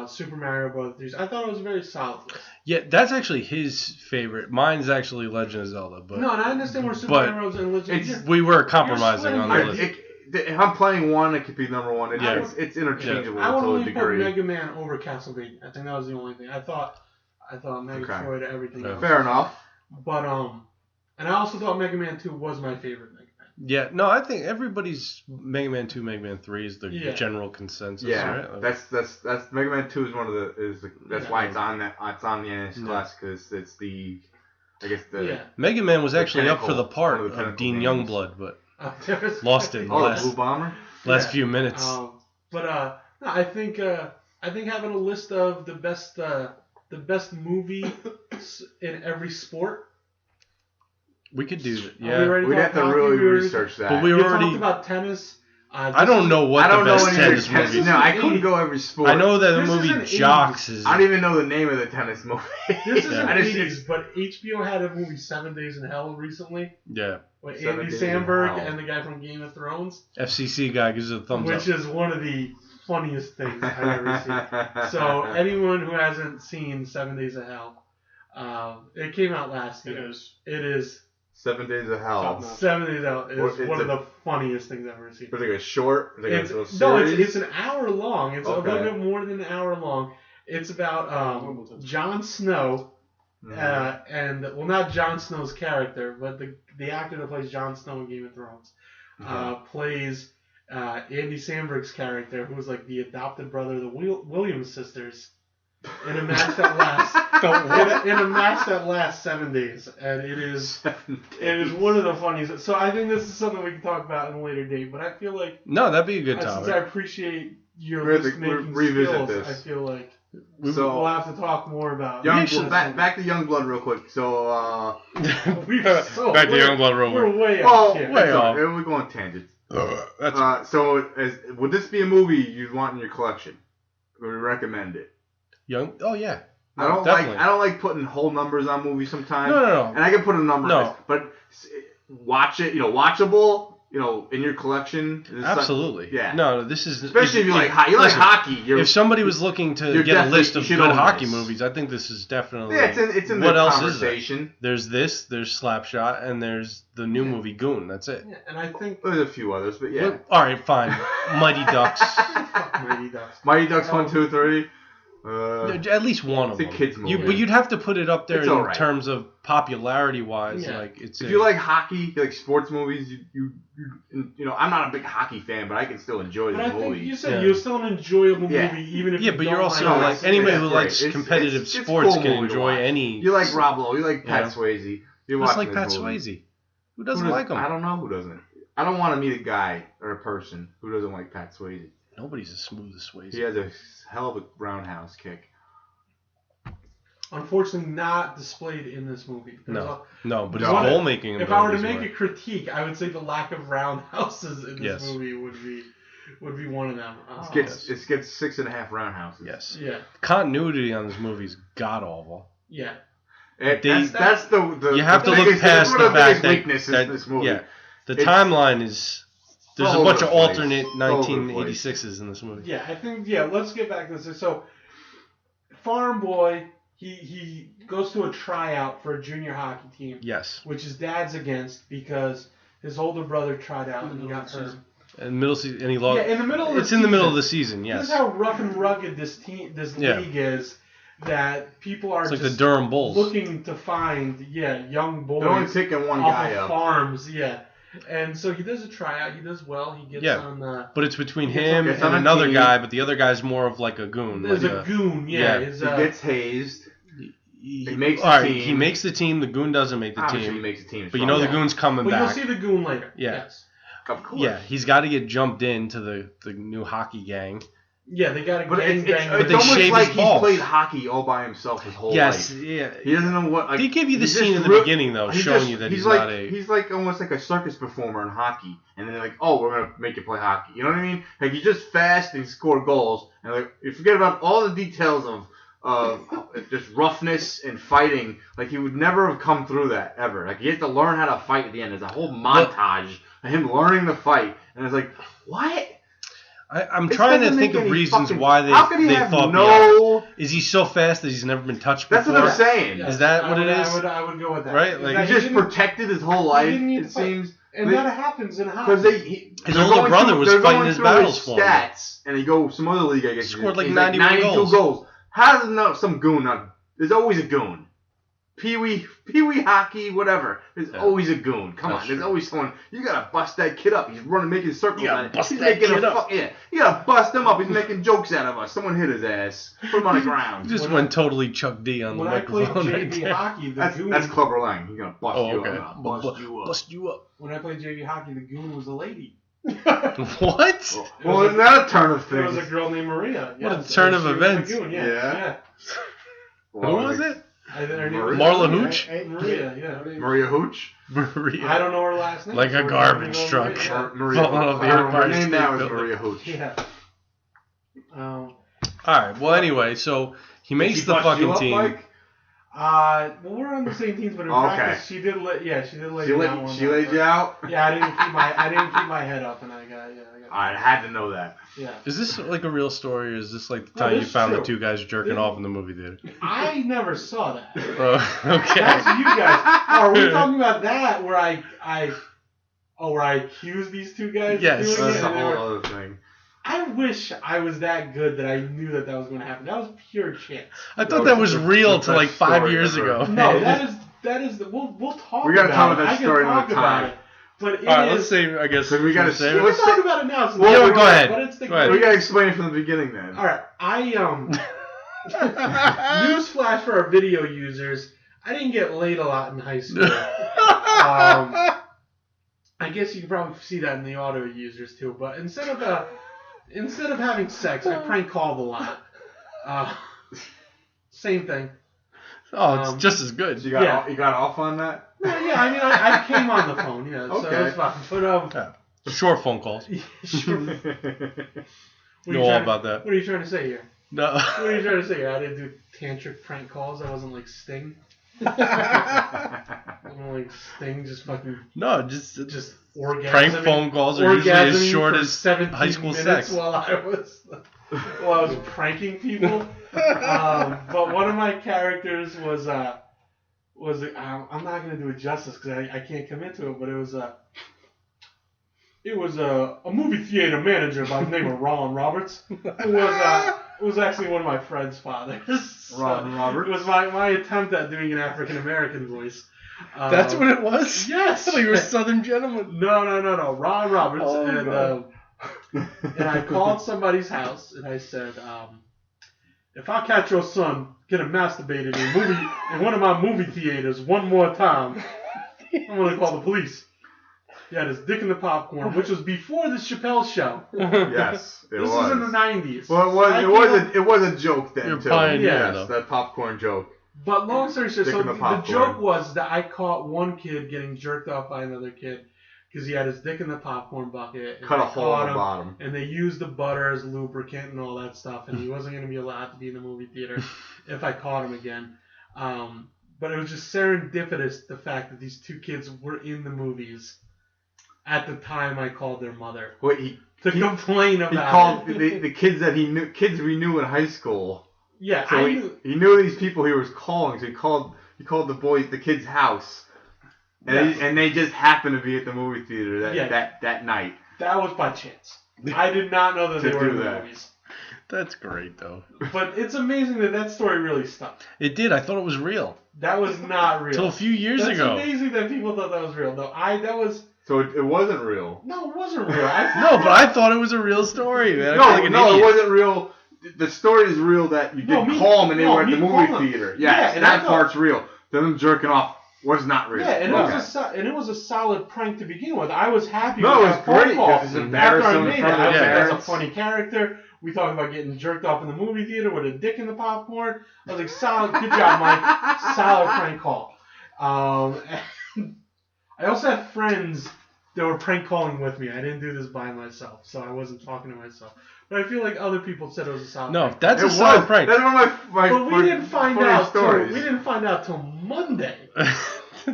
Super Mario Bros. 3. I thought it was a very solid list.
Yeah, that's actually his favorite. Mine's actually Legend of Zelda, but
No, and I understand where Super
but
Mario Bros. and Legend.
it's-
we were compromising on the
You're
list.
If I'm playing one, it could be number one.
Yeah.
It's interchangeable
I would
to a
only put
degree.
Mega Man over Castlevania. I think that was the only thing. I thought Megatroid everything else.
Fair enough.
But and I also thought Mega Man 2 was my favorite Mega Man.
Yeah, no, I think everybody's Mega Man 2, Mega Man 3 is the
Yeah.
general consensus,
Yeah,
right?
that's Mega Man 2 is one of that's
Yeah.
why it's on the NES
Yeah.
class because it's the
Yeah.
Mega Man was actually up for the
pinnacle,
part
one of the
of Dean
pinnacle games.
Youngblood, but
There's-
Lost it.
Oh,
Last-
the Blue Bomber.
last
Yeah.
few minutes.
No, I think having a list of the best movie in every sport.
We could do that.
Are we
Yeah,
ready
We'd
to
have to
talk hockey?
really
We already-
research that.
but we
We
already.
talked about tennis.
I don't know what
I don't
the
know
best
any
tennis
of the
movie is.
No, I
This is
couldn't
an
go every sport.
I know that the
This is
movie
an 80s.
Jocks is.
I don't even know the name of the tennis movie.
This is
Yeah.
an
I just-
80s, but HBO had a movie 7 Days in Hell recently
Yeah,
with
7
Andy
Days in
Samberg
Hell.
and the guy from Game of Thrones,
FCC guy gives it a thumbs
which
up.
is one of the funniest things I've ever seen. So anyone who hasn't seen 7 Days of Hell, it came out last year. It is
7 Days of Hell.
7 Days of Hell is
What,
one of
it's
the funniest things I've ever seen.
Was it like a short? Was it like a little
No,
series?
it's an hour long. It's
Okay.
a little bit more than an hour long. It's about Jon Snow, and well, not Jon Snow's character, but the actor that plays Jon Snow in Game of Thrones plays Andy Samberg's character, who was like the adopted brother of the Williams sisters, in a match that lasts in a match that lasts 7 days, and it is one of the funniest. So I think this is something we can talk about in a later date. But I feel like
No, that'd be a good
since I
topic.
appreciate your
We have to
list making
revisit
skills,
this.
I feel like
So
we'll have to talk more about
back to Youngblood real quick. So
Back to Youngblood real
We're
quick.
way
oh,
off. Yeah.
way off.
We're going tangents.
That's
So would this be a movie you'd want in your collection? Would we recommend it?
Young. Oh yeah.
I don't
definitely.
like putting whole numbers on movies sometimes.
No.
And I can put a number
No.
on it, but watch it, watchable, in your collection.
Absolutely.
Yeah.
No, this is
Especially if you like
listen,
hockey.
If somebody was looking to
you're
get a list
definitely-
of
you
good
should own
hockey
this.
movies, I think this is definitely.
Yeah, it's in
what
the
else
conversation.
is there? There's this. There's Slapshot, and there's the new movie Goon. That's it.
Yeah, and I think
There's a few others, but yeah.
All right, fine. Mighty Ducks.
Mighty Ducks.
Mighty Ducks 1, 2, 3.
At least one of
It's a
them.
kid's movie.
But you'd have to put it up there
It's
in
alright.
terms of popularity wise.
Yeah.
Like it's.
If you like hockey, you like sports movies, you I'm not a big hockey fan, but I can still enjoy
But
the
I think
movie.
you said
Yeah.
you're still an enjoyable
Yeah.
movie, even if
Yeah,
you
but
don't
you're also
like
like
hockey.
anybody
yeah,
who
right.
likes
It's-
competitive
it's
sports
cool
can
movie to
enjoy
watch.
any.
You like Rob Lowe, you like Pat
Yeah.
Swayze. You're
Just
watching
like
this
Pat
movie.
Swayze. Who doesn't
Who
like him?
I don't know who doesn't. I don't want to meet a guy or a person who doesn't like Pat Swayze.
Nobody's as smooth as Swayze.
He has a hell of a roundhouse kick.
Unfortunately, not displayed in this movie.
No, but his
No.
goal making.
If I were to make a critique, I would say the lack of roundhouses in this
Yes.
movie would be one of them.
It gets 6.5 roundhouses.
Yes.
Yeah,
Continuity on this movie is god awful.
yeah.
That's the
You have to look
biggest,
past
one
the
of the
fact
biggest
that,
weaknesses
that
in this movie.
yeah, the
It's-
timeline is there's
all
a
over
bunch
the
of
place.
alternate
It's all over the
1986s in this movie.
Yeah, I think, let's get back to this. So, farm boy, he goes to a tryout for a junior hockey team,
Yes,
which his dad's against because his older brother tried out and he got hurt.
and middle season, and he lost.
Yeah, in the middle of the
It's in the middle of the
season.
season. Yes,
This is how rough and rugged this
Yeah.
league is, that people are
it's like
just
the Durham Bulls.
looking to find, young boys
They're only picking one
off
guy
of
up.
farms, And so he does a tryout, he does well, he gets
Yeah.
on the...
But it's between
He gets
him
on-
gets
and
on a
another
team.
guy, but the other guy's more of like a goon.
There's
like
a goon,
yeah.
His,
He gets hazed.
He
makes the
all right,
team.
he makes the team. The goon doesn't make the
Obviously,
team.
he makes the team.
But you know the
Yeah.
goon's coming
but you'll
back.
see the goon later.
Yeah.
Yes.
Of course.
Yeah, he's got to get jumped into the new hockey gang.
Yeah, they got a
But
gang bang.
But
it's
they
almost
shave
like
his
he's
balls.
played hockey all by himself his whole
Yes,
life.
yeah.
He doesn't know what. Like,
They give you the
he's
scene
just
in the beginning though, showing you that he's
like,
not a.
He's like almost like a circus performer in hockey, and then they're like, "Oh, we're gonna make you play hockey." You know what I mean? Like he's just fast and score goals, and like you forget about all the details of just roughness and fighting. Like he would never have come through that ever. Like he has to learn how to fight at the end. There's a whole montage of him learning to fight, and it's like, what?
I'm
This
trying to
doesn't
think
make
of
any
reasons
fucking-
why they
How could he
they
have
thought beyond.
no?
Is he so fast that he's never been touched
That's
before?
what I'm saying.
Yeah,
Is that what it is?
I would go with that.
Right?
Is
Like,
that
He just
didn't-
protected his whole life.
didn't need
It
to fight.
seems.
And that happens in hockey.
Because
His
they're
older
going
brother
through-
was
they're
fighting
going
his
through
battles
his
for him.
stats, and he go some other league. I guess
Scored like
he's
91 goals.
How does no some goon? There's always a goon. Pee wee hockey, whatever. There's
Yeah.
always a goon. Come
That's
on, there's
true.
always someone. You gotta bust that kid up. He's running, making circles.
You gotta
on it.
bust
He's
that
making
kid
a
up.
Yeah, you gotta bust him up. He's making jokes out of us. Someone hit his ass. Put him on the ground.
Just
When
went totally Chuck D on the
when I played
microphone right
JV
there.
hockey, the
That's
goon.
Clubber Lang. He's gonna bust
Oh,
you
okay.
up. Bust you up.
Bust you up.
When I played JV hockey, the goon was a lady.
What?
Well, isn't that a turn of
There was
things?
a girl named Maria.
What a
Yes,
turn
and
of
she was
events.
a goon,
Yeah.
yeah.
Who was it?
Her name
Maria?
was
Marla Hooch?
Maria, yeah.
Maria Hooch?
Maria.
I don't know her last name.
Like a
so we're
garbage
gonna go
truck.
Maria.
Maria.
Falling off the
Her
Empire
name
State
now is
Building.
Maria Hooch.
Yeah.
All right. Well, anyway, so he makes
She
the
bust you
fucking
up,
team.
Mike?
Well, we're on the same teams, but in
Okay.
practice, she did lay
She
me down one
laid
time.
you out?
Yeah, I didn't keep my head up, and I got.
I had to know that.
Yeah.
Is this like a real story, or is this like the
No,
time you
this is
found the
true.
two guys jerking
This-
off in the movie theater?
I never saw that.
Okay.
That's you guys. Are we talking about that where I accused these two guys
Yes.
of doing
That's
it?
a
And they
whole
were,
other thing.
I wish I was that good that I knew that was going to happen. That was pure chance.
I thought that was real
the
till like
best
5
story
years
ever.
ago.
No, that is the we'll talk.
We gotta
about
talk
it.
about that
I can
story
talk
another
about
time.
it, but it
All right,
is-
let's say. I guess
So we gotta
say
see-
it.
We can talk about it now. So
Yeah,
we'll
go ahead.
But it's the
Go ahead.
We gotta explain it from the beginning then.
All right, newsflash for our video users. I didn't get laid a lot in high school. I guess you can probably see that in the auto users too. But instead of having sex, I prank called a lot. Same thing.
Oh, it's just as good.
So you got off on that?
Well, yeah, I mean, I came on the phone, yeah, so
Okay.
that's fine. But,
Yeah. Short phone calls.
sure.
Know all about that.
What are you trying to say here?
No.
What are you trying to say here? I didn't do tantric prank calls. I wasn't like Sting. I wasn't like Sting, just fucking...
No, just
orgasming.
prank phone calls are usually as short
for
as
17
high school
minutes
sex.
while I was pranking people. But one of my characters was I'm not gonna do it justice because I can't commit to it, but it was a movie theater manager by the name of Ron Roberts, who was actually one of my friend's fathers.
Ron Roberts?
It was my attempt at doing an African American voice.
That's what it was?
Yes.
I thought you were a Southern gentleman.
No. Ron Roberts.
Oh,
and I called somebody's house and I said, if I catch your son getting masturbated in one of my movie theaters one more time, I'm gonna call the police. He had his dick in the popcorn, which was before the Chappelle show.
Yes,
This was in the 90s.
Well, it was a joke then,
You're
too.
pioneer,
Yes,
though.
that popcorn joke.
But long story short,
Dick
so
in the
the
popcorn.
joke was that I caught one kid getting jerked off by another kid because he had his dick in the popcorn bucket. And
Cut a
they
hole in
caught
the
him,
bottom.
And they used the butter as lubricant and all that stuff, and he wasn't going to be allowed to be in the movie theater if I caught him again. But it was just serendipitous, the fact that these two kids were in the movies at the time I called their mother.
Wait,
complain about
he called the kids that he knew, kids we knew in high school.
Yeah,
So he knew these people he was calling, so he called the kid's house, and they just happened to be at the movie theater that night.
That was by chance. I did not know that they were in the
that.
movies.
That's great, though.
But it's amazing that story really stuck.
It did. I thought it was real.
That was not real.
Until a few years
That's
ago.
It's amazing that people thought that was real. No, that was...
So it wasn't real.
No, it wasn't real.
No, but I thought it was a real story, man. I feel like an
No,
idiot.
it wasn't real. The story is real that you did call them and they were at the movie theater. Yes,
and
that part's real. Them jerking off was not real.
Yeah, and it was a solid prank to begin with. I was happy
No,
with
it was
that phone
great,
call.
'cause it's embarrassing
After I
in
made it,
front of
I was
their
like, that's a
parents.
funny character. We talked about getting jerked off in the movie theater with a dick in the popcorn. I was like, solid, good job, Mike. Solid prank call. And I also had friends that were prank calling with me. I didn't do this by myself, so I wasn't talking to myself. But I feel like other people said it was a solid prank.
That's a solid prank.
That's one of my
But we didn't find out
stories.
till Monday.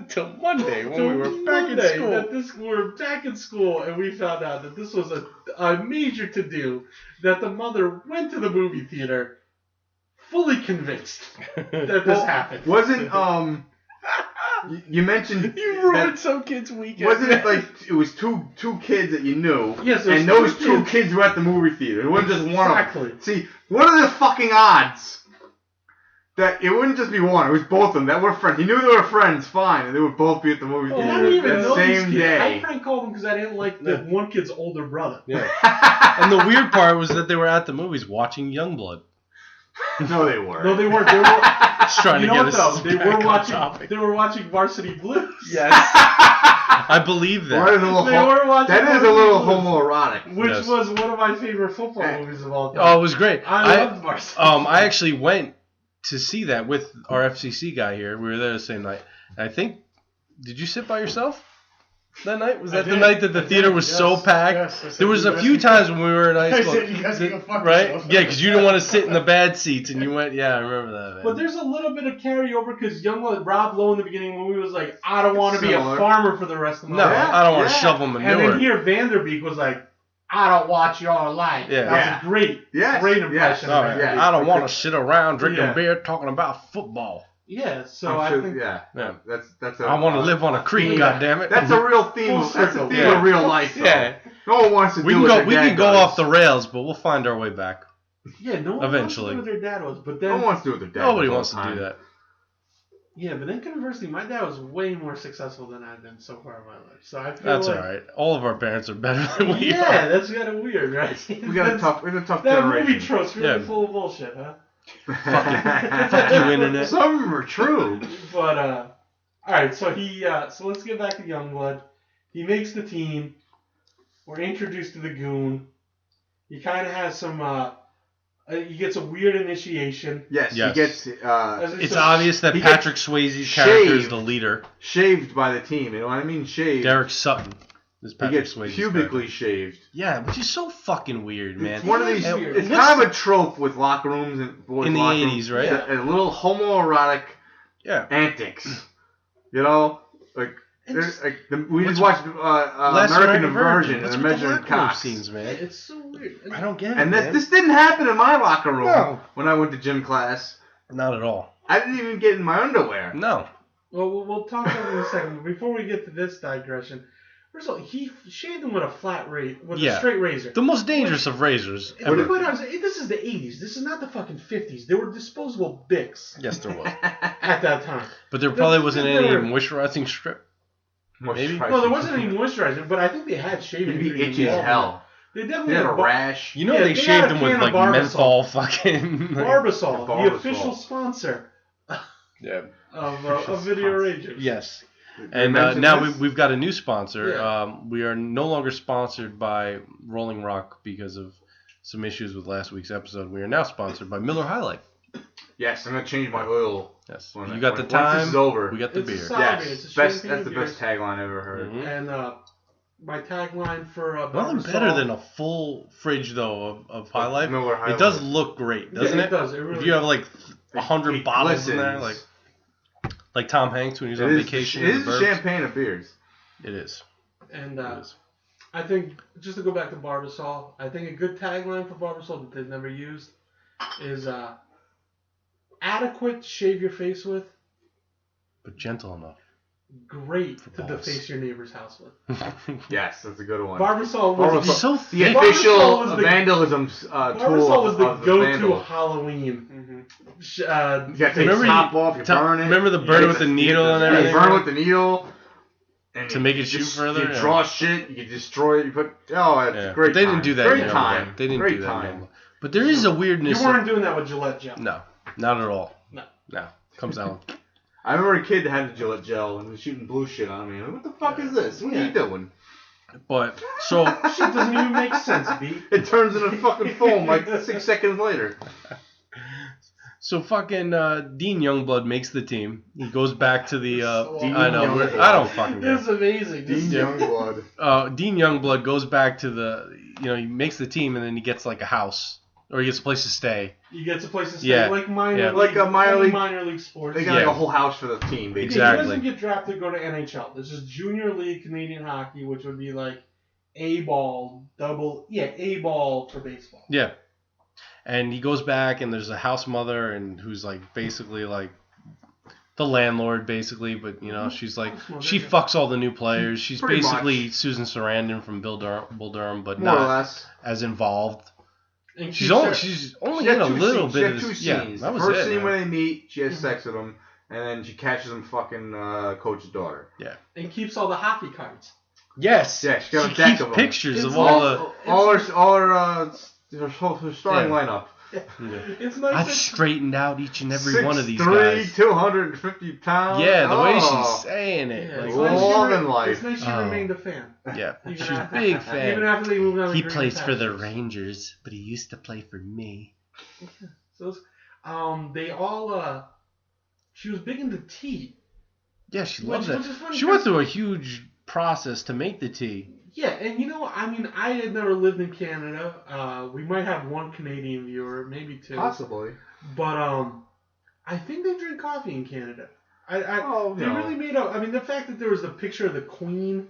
Till Monday when we were back in school.
We were back in school, and we found out that this was a major to-do, that the mother went to the movie theater fully convinced that this happened.
Wasn't you mentioned
You ruined some kid's weekend.
Wasn't it like it was two kids that you knew?
Yes, it was
and those
two
two kids were at the movie theater. It wasn't just one
Exactly.
of them. See, what are the fucking odds that it wouldn't just be one? It was both of them that were friends. He knew they were friends, fine, and they would both be at the movie
And I
theater
didn't even
that
know these
same
kids.
day.
I prank called them because I didn't like the one kid's older brother.
Yeah. And the weird part was that they were at the movies watching Youngblood.
No, they weren't.
No, they weren't. They were.
Just trying
You
to
know
get
what
us
though? They
back
were
on
watching.
topic.
They were watching Varsity Blues.
Yes. I believe
Well, that is
that.
a little
They were watching
that is a
Varsity
little
Blues.
homoerotic.
Which
Yes.
was one of my favorite football movies of all time.
Oh, it was great.
I loved Varsity.
I actually went to see that with our FCC guy here. We were there the same night. And I think, did you sit by yourself that night? Was that the
did.
night that the theater was so packed?
Yes, I said
There was
you
a
guys
few
can-
times when we were in high
I
school.
said you guys can go fuck
right?
yourself.
Yeah, because you didn't want to sit in the bad seats, and you went. Yeah, I remember that. Man.
But there's a little bit of carryover because Rob Lowe in the beginning when we was like, I don't want to be a
Similar.
farmer for the rest of my
No,
life.
I don't want to
Yeah.
shovel
And
manure.
then here Vanderbeek was like, I don't watch your life.
Yeah.
That was
Yeah.
a great
Yes.
impression.
Yes.
of
Oh,
that.
yeah.
I don't want to sit around drinking
Yeah.
beer talking about football.
Yeah, so
I'm
I
sure-
think
yeah.
Yeah.
That's.
I want to live on a creek.
Yeah.
Goddammit.
That's a real theme.
Full
That's a
circle.
theme
Yeah.
of real life. Though.
Yeah.
No one wants to
We
do
can
what
go.
their
We
dad
can go
does.
off the rails, but we'll find our way back.
yeah, no one
Eventually.
wants to do what their dad was, but
No one
then
wants to do what their dad
Nobody
does all
wants
the
to
time.
do that.
yeah, but then conversely, my dad was way more successful than I've been so far in my life. So I feel
That's
like,
all right. All of our parents are better than we
Yeah,
are.
that's kind of weird, right?
We got a tough. It's a tough
That
generation.
movie trope's really
Yeah.
full of bullshit, huh?
Fuck you, internet.
Some of them are true.
But all right, so so let's get back to Youngblood. He makes the team. We're introduced to the goon. He kind of has some He gets a weird initiation.
Yes.
Yes.
He gets.
It's obvious that
he
Patrick
gets
Swayze's character is
shaved.
the leader.
Shaved by the team. You know what I mean? Shaved.
Derek Sutton is
He
Patrick
gets
Swayze's
pubically
character.
shaved.
Yeah, which is so fucking weird, man.
It's one of these.
weird.
It's kind of a trope with locker rooms and boys'
In the
locker
80s,
rooms.
right?
Yeah.
A little homoerotic
Yeah.
antics. You know, like. We just watched
Last
American Version and
What's
they're
with the
measuring
locker room
cocks.
scenes, man?
It's so weird.
I don't get it,
And
man.
this didn't happen in my locker room
No.
when I went to gym class.
Not at all.
I didn't even get in my underwear.
No.
Well, we'll talk about it in a second. But before we get to this digression, first of all, he shaved him with a flat with a straight razor.
The most dangerous of razors
And to be
ever.
quite honest, this is the 80s. This is not the fucking 50s. There were disposable Bics
Yes, there was.
at that time.
But there probably wasn't
there
any
were-
moisturizing strip. Maybe.
No, there wasn't any moisturizer, but I think they had shaving
He'd be
cream
itchy as
involved.
hell.
They
He
definitely
had a
bar-
rash.
You know
Yeah,
they
they
shaved
had a
him with
can
like
of Barbasol.
menthol fucking.
Barbasol, the
Barbasol.
official sponsor
Yeah.
of Video Rangers.
Yes.
Did
And
you mention
now
this?
we've got a new sponsor.
Yeah.
We are no longer sponsored by Rolling Rock because of some issues with last week's episode. We are now sponsored by Miller High Life.
Yes, I'm gonna change my oil.
Yes.
When
You got the
once
time.
this is over.
We got the
It's a
beer.
solid-
Yes,
It's a
best.
champagne
That's the
beer.
best tagline I ever heard.
Mhm.
And my tagline for
Nothing
Barbasol-
better than a full fridge though of High Life.
Miller High
It does
Life.
look great,
Yeah,
doesn't
it
it?
does. It really
If you have like
It
100 bottles in there,
glistens.
like Tom Hanks when he was
It
on
is-
vacation.
It
in
is
the
the
burbs.
champagne of beers.
It is.
And
It is.
I think, just to go back to Barbasol, I think a good tagline for Barbasol that they've never used is adequate to shave your face with,
But gentle enough.
great
For
to
balls.
deface your neighbor's house with.
Yes, that's a good one.
Barbasol was
It's so
The
thick.
Barbasol
official
was the-
vandalism tool
Barbasol was the
of
go-to
vandal.
Halloween.
You gotta take
Remember
the top off, you burn it.
remember the burn
You
with
take
the needle and
yeah,
everything?
You burn with the needle. And
To
you
make it shoot
just-
further?
You
Yeah.
draw shit, you can destroy it, you put... Oh, it's
Yeah.
great
But they didn't
time.
do that.
Great
in
time.
Youngblood. They didn't
Great
do that.
time.
In Youngblood. But there is a
You
weirdness.
weren't doing that with Gillette gel.
No, not at all.
No.
Comes out.
I remember a kid that had a Gillette gel and was shooting blue shit on me. I'm like, what the fuck is this? What are you doing?
But so
Shit doesn't even make sense, B.
It turns into fucking foam like 6 seconds later.
fucking Dean Youngblood makes the team. He goes back to the.
Dean
I know.
Youngblood.
I don't fucking care.
It's amazing.
Dean
This-
Youngblood.
Dean Youngblood goes back to the. He makes the team and then he gets like a house or he gets a place to stay.
He gets a place to stay,
Yeah.
like minor
Yeah.
league,
Like a minor
only
league-
minor league sports.
They got
Yeah.
like a whole house for the team, basically.
Exactly.
He doesn't get drafted to go to NHL. This is junior league Canadian hockey, which would be like A-ball, A-ball for baseball.
Yeah. And he goes back and there's a house mother and who's like basically like the landlord basically, but she's like
House mother,
she
yeah.
fucks all the new players. She's
Pretty
basically
much.
Susan Sarandon from Bull Durham, but
More or
not
less.
as involved.
And
She's
keeps
only
her-
she's only
She had
in a
two
little
scenes.
bit
She
of
had
this.
two
Yeah,
scenes.
that was
First
it.
scene
man.
when they meet, she has sex with him, and then she catches him fucking coach's daughter.
and keeps all the hockey cards.
Yes.
Yeah, she got a
she
deck
keeps
of them.
pictures
It's
of all the.
Her starting
Yeah.
lineup.
It's nice.
I've
that-
straightened out each and every one of these
6'3",
guys.
250 pounds.
Yeah, the way
Oh.
she's saying it.
Yeah,
like,
it's
Well,
nice she
all
re-
in life.
It's nice she
Oh.
remained a fan.
yeah,
Even
she's a
after-
big
Even
fan.
after they moved on.
He
to
plays
Green
for the
Pastures.
Rangers, but he used to play for me.
So, they all. She was big into tea.
Yeah, she
Which-
loves that.
which is funny
She went
because-
through a huge process to make the tea.
Yeah, and I had never lived in Canada. We might have one Canadian viewer, maybe two.
Possibly.
But I think they drink coffee in Canada. They
no.
really made up. I mean, the fact that there was the picture of the Queen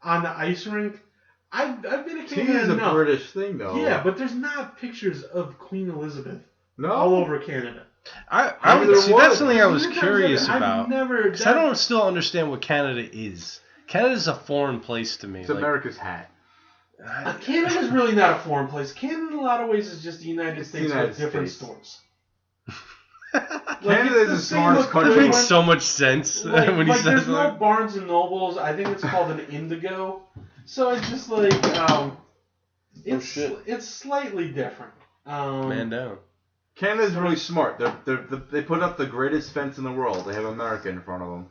on the ice rink. I've been to
Tea
Canada
is a
enough.
British thing, though.
Yeah, but there's not pictures of Queen Elizabeth
no.
all over Canada.
I mean, there
See,
was.
that's something I was
Sometimes
curious
I've
about.
never.
Because I don't still understand what Canada is. Canada's a foreign place to me.
It's
like,
America's hat.
Canada's really not a foreign place. Canada, in a lot of ways, is just the United
It's the
States
United
with different
States.
stores.
Canada is the smartest
that
country.
makes so much sense when he says
there's no
that.
Barnes and Nobles. I think it's called an Indigo. So it's just like it's
shit.
it's slightly different.
Man down.
Canada's really smart. They put up the greatest fence in the world. They have America in front of them.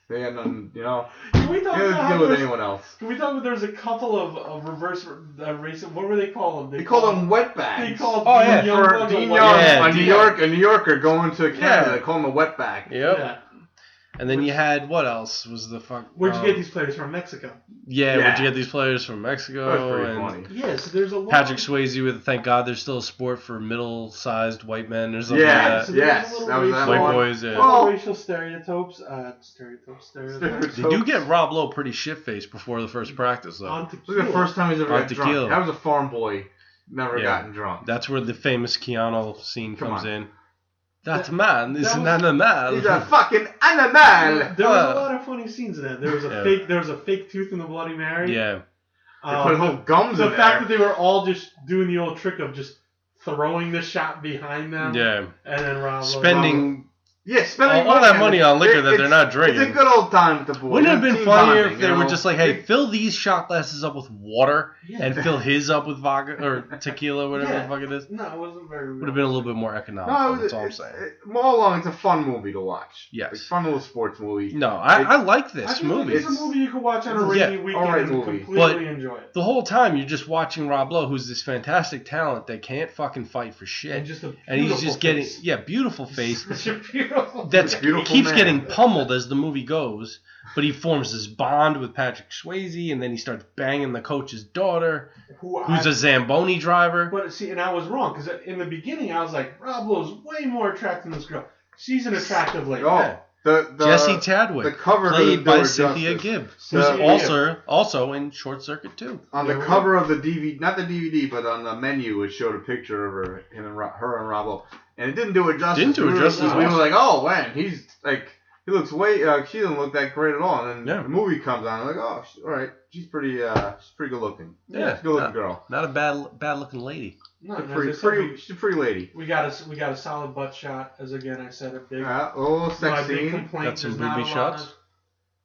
They had nothing, you know.
Can we
They
talk
didn't
about
deal with anyone else.
Can we talk about there's a couple of reverse racing? What were they called?
They called them wetbags.
They called
Oh, yeah.
For Dean Young,
Yeah,
a New Yorker going to Canada.
Yeah.
They call him a wetbag.
Yep.
Yeah.
And then you had, what else was the fuck?
Where'd you get these players from? Mexico.
Yeah,
Yeah.
where'd you get these players from? Mexico.
That was pretty
and
funny.
Yeah, so there's a lot.
Patrick Swayze with Thank God There's Still a Sport for Middle-Sized White Men or something
Yeah,
like
So
that.
there's
yes,
a little
that was that
White
one.
boys, yeah.
Oh.
Racial stereotypes.
They do get Rob Lowe pretty shit-faced before the first practice, though.
On
This
tequila.
is the first time he's ever
On
got
tequila.
drunk. That was a farm boy. Never
Yeah.
gotten drunk.
That's where the famous Keanu scene
Come
comes
on.
in. That man is
that
an
was-
animal.
He's a fucking animal.
There was a lot of funny scenes in that. There was a
Yeah.
fake tooth in the Bloody Mary.
Yeah.
They put little gums
the
in
fact
there.
that they were all just doing the old trick of just throwing the shot behind them.
Yeah.
And then Rob
Spending
Yeah, spending
all that
on
money
it.
on liquor that
It's-
they're not drinking.
It's a good old time with the boys.
Wouldn't it have been
Team
funnier
bonding,
if they
you
were
know?
just like, hey, fill these shot glasses up with water
Yeah.
and fill his up with vodka or tequila, whatever
Yeah.
the fuck it is?
No, it wasn't very.
Would have been a little bit more economical.
No,
That's all I'm saying.
All along, it's a fun movie to watch.
Yes.
It's a fun little sports movie.
No, I like
I
this
feel
movie.
like it's a movie you could watch on a
Yeah,
rainy weekend
alright
and
movie.
completely
But-
enjoy it.
The whole time you're just watching Rob Lowe, who's this fantastic talent that can't fucking fight for shit,
And just a
and he's
beautiful
just getting
face.
beautiful face.
Such a beautiful.
That's
a beautiful
keeps
man.
getting pummeled as the movie goes, but he forms this bond with Patrick Swayze, and then he starts banging the coach's daughter, who's a Zamboni driver.
But see, and I was wrong because in the beginning I was like, Rob Lowe's way more attractive than this girl. She's an attractive lady.
Oh,
Yeah.
the
Jesse Chadwick,
the cover
played
doesn't do
by
it
Cynthia
justice.
Gibb,
So-
who's also in Short Circuit 2.
On the
Yeah,
cover of the DVD, not the DVD, but on the menu, it showed a picture of her and Rob Lowe, and it didn't do it justice.
Didn't do it
We were-
justice
We
at
were
all.
like, oh man, he's like, he looks way. She doesn't look that great at all. And then
Yeah.
the movie comes on, I'm like, oh, all right, she's pretty good looking.
Yeah,
she's a good looking
no.
girl.
Not a bad looking lady.
No,
She's
and
pretty,
as I said,
she's a pretty lady.
we got a solid butt shot. As again I said, a big.
A little
my
sex
big
scene.
complaint
Got some
is not
booby
a lot
shots?
of-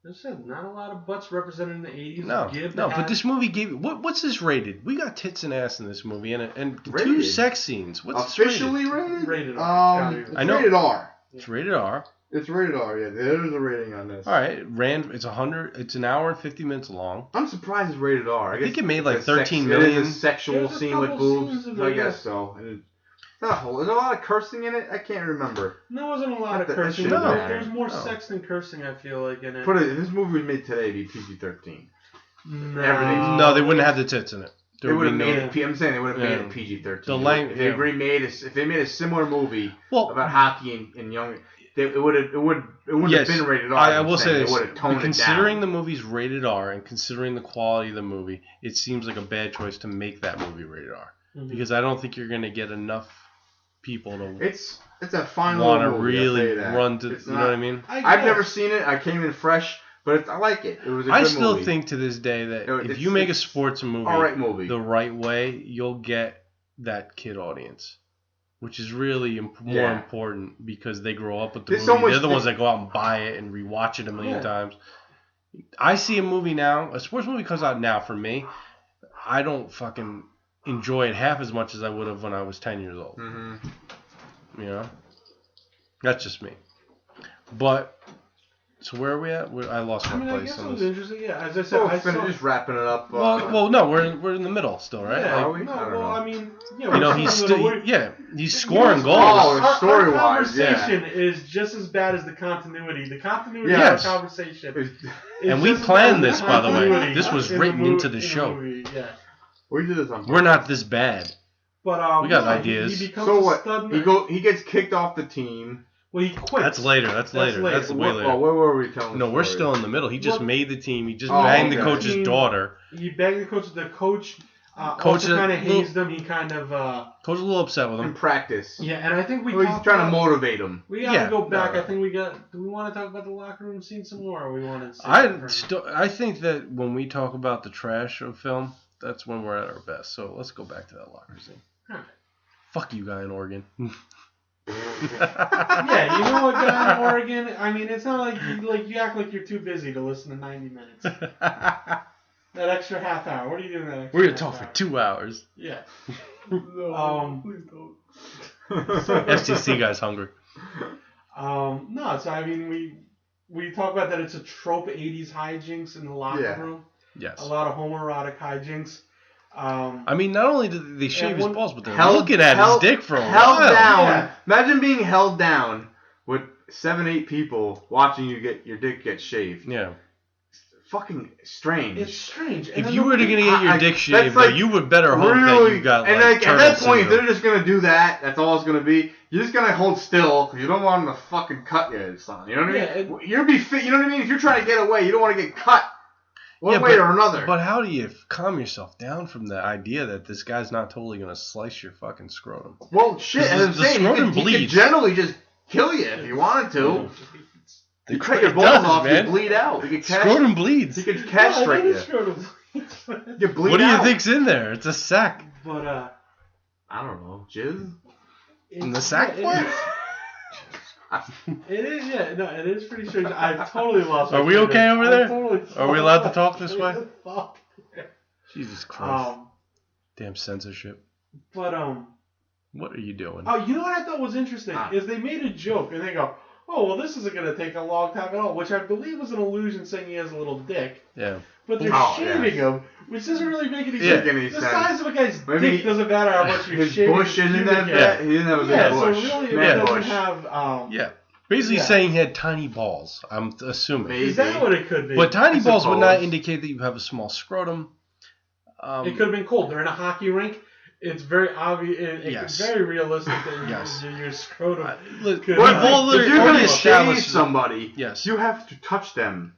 As I said, not a lot of butts represented in the 80s.
No,
Gibb
no,
had-
but this movie gave what's this rated? We got tits and ass in this movie, and two
Rated?
sex scenes. What's this
Officially
rated?
rated?
Rated R.
It's
I know.
rated R.
It's rated R.
It's rated R. Yeah, there is a rating on this.
All right, it's 100. It's an hour and 50 minutes long.
I'm surprised it's rated R.
I think it made
it's
like
a
13
It
million.
is a sexual
There's a
scene with
couple
boobs.
scenes in
I
there,
guess
yeah.
so. And there's a lot of cursing in it. I can't remember.
No, it wasn't a lot of
That
cursing.
shouldn't
but
matter.
There's more
No.
sex than cursing, I feel like, in it.
If this movie was made today, it'd be PG-13.
No.
everything.
No, they wouldn't have the tits in it.
They
There
would
would
have
be
made
no.
it. I'm saying they would have made
Yeah.
it PG-13.
The lang-
if
yeah.
they made a similar movie
Well,
about hockey and young, it wouldn't
yes,
have been rated R.
I
I'm
will say
saying.
this:
They would have toned it
considering
down.
the movie's rated R and considering the quality of the movie, it seems like a bad choice to make that movie rated R
Mhm.
because I don't think you're going to get enough people to
It's a fine
want to
little movie, I'll tell
really
you that.
run to.
It's
You
not-
know what I mean?
I've never seen it. I came in fresh, but I like it. It was a good
I still
movie.
think to this day that if
It's-
you make a
it's
sports movie
all right movie.
the right way, you'll get that kid audience, which is really more
Yeah.
important because they grow up with the
There's
movie.
so much
They're the
thi-
ones that go out and buy it and rewatch it a million
Yeah.
times. I see a movie now, a sports movie comes out now for me. I don't fucking enjoy it half as much as I would have when I was 10 years old.
Mm-hmm.
You know? That's just me. But, so where are we at? I lost
I
my
mean, I
place
guess it
on
was
this.
interesting. Yeah, as I said,
So
I saw.
just wrapping it up.
Well, no, we're in the middle still, right?
Yeah,
Are we?
no,
I don't
well,
know.
I mean,
You know, he's still, he's scoring
You know,
goals.
Oh, story-wise,
Our conversation is just as bad as the continuity. The continuity
Yes.
of our conversation. is
And we
just as
planned
bad as
this,
the
by the way.
continuity
This was
in
written
mo-
into the
in
show.
movie, yeah.
We did this on
We're not this bad.
But
We got
no,
ideas.
He becomes
So
a
what?
stud.
He gets kicked off the team.
Well, he quits.
That's later. That's way
Oh,
later.
where were we telling?
No,
the
we're
story?
still in the middle. He just
Well-
made the team. He just
Oh,
banged the
okay.
coach's daughter.
He begged the coach. The coach,
Coach
also
a
kind of
little-
hazed him. He kind of.
Coach was a little upset with
in
him.
practice.
Yeah, and I think we.
Well, he's
talked
trying to
about-
motivate him.
We got
Yeah.
to go back.
No.
I think we got. Do we want to talk about the locker room scene some more, or we want to?
I think that when we talk about the trash of film, that's when we're at our best. So let's go back to that locker scene.
Alright.
Fuck you, guy in Oregon.
Yeah, you know what, guy in Oregon? I mean, it's not like you act like you're too busy to listen to 90 minutes. That extra half hour. What are you doing that extra
We're gonna
half
talk for
hour?
2 hours.
Yeah.
Please don't.
FTC guy's hungry.
No, so I mean, we talk about that it's a trope 80s hijinks in the locker room.
Yes.
A lot of homoerotic hijinks.
I mean, not only did they shave his balls, but they're
held-
looking at
held-
his dick for a
held
while.
down.
Yeah.
Imagine being held down with 7-8 people watching you get your dick get shaved.
Yeah.
Fucking strange.
It's strange. And
If
then
you were to get your dick shaved,
that's like
though, you would better hope that you got
and
like
at that
turtle
point,
syndrome.
they're just gonna do that. That's all it's gonna be. You're just gonna hold still because you don't want them to fucking cut you or something. You know what I mean? You're be fit. You know what I mean? If you're trying to get away, you don't want to get cut one way or another.
But how do you calm yourself down from the idea that this guy's not totally gonna slice your fucking scrotum?
Well, shit. As I'm
the
saying,
scrotum
he could
bleeds.
generally just kill you if you wanted to. You cut your
It
balls
does,
off,
man.
you bleed out. You could
Scrotum bleeds.
You could castrate you. You bleed
What do you
out.
think's in there? It's a sack.
But
I don't know. Jizz?
In the sack part?
It is, yeah. No, it is pretty strange. I've totally lost my
Are we
train of-
okay over
I've
there?
totally
Are we allowed to talk this way?
thought.
Jesus Christ. Damn censorship.
But
What are you doing?
oh, you know what I thought was interesting is they made a joke and they go, "Oh, well, this isn't going to take a long time at all," which I believe was an allusion saying he has a little dick.
Yeah.
But they're shaving him, which doesn't really make any sense.
Any
The
sense.
size of a guy's
Maybe
dick doesn't matter how much you
his
shave.
bush isn't that bad. He didn't have a big
Yeah,
bush.
so really it
Man
doesn't
bush.
have.
Yeah. Basically saying he had tiny balls, I'm assuming.
Maybe.
Is that what it could be?
But tiny
I
balls would not
suppose.
indicate that you have a small scrotum.
It could have been cold. They're in a hockey rink. It's very obvious. It's very realistic that your scrotum. could
If you're going to shave
established-
somebody,
Yes.
you have to touch them.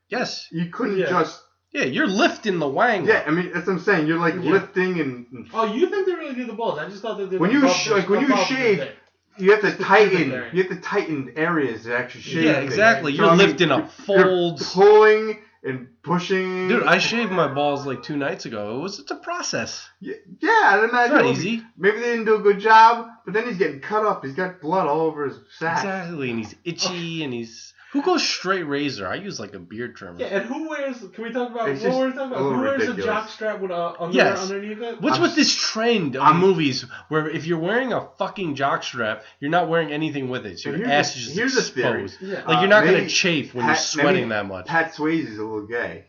Yes.
You couldn't just...
Yeah, you're lifting the wang.
Yeah, I mean, that's what I'm saying. You're like lifting and...
Oh, you think they really did the balls? I just thought they did.
When
the
you
above
when you
above the
shave,
dick.
you have to tighten.
area.
You have to tighten areas to actually shave.
Yeah,
things.
exactly.
So,
You're
I mean,
lifting up
you're
folds.
pulling and pushing.
Dude, I shaved my balls like 2 nights ago. It's a process.
Yeah, I'd imagine.
It's not easy.
Maybe they didn't do a good job, but then he's getting cut up. He's got blood all over his sack.
Exactly, and he's itchy, and he's... Who goes straight razor? I use like a beard trimmer.
Yeah, and who wears? Can we talk about
It's
what
just
we're talking
a
about?
little
Who wears
ridiculous.
a jock strap with underwear
Yes.
underneath it?
What's with this trend of movies where if you're wearing a fucking jock strap, you're not wearing anything with it, so your ass is just
here's a theory.
exposed.
Yeah.
Like you're not
Maybe
gonna chafe when you're sweating that much.
Pat Swayze's a little gay.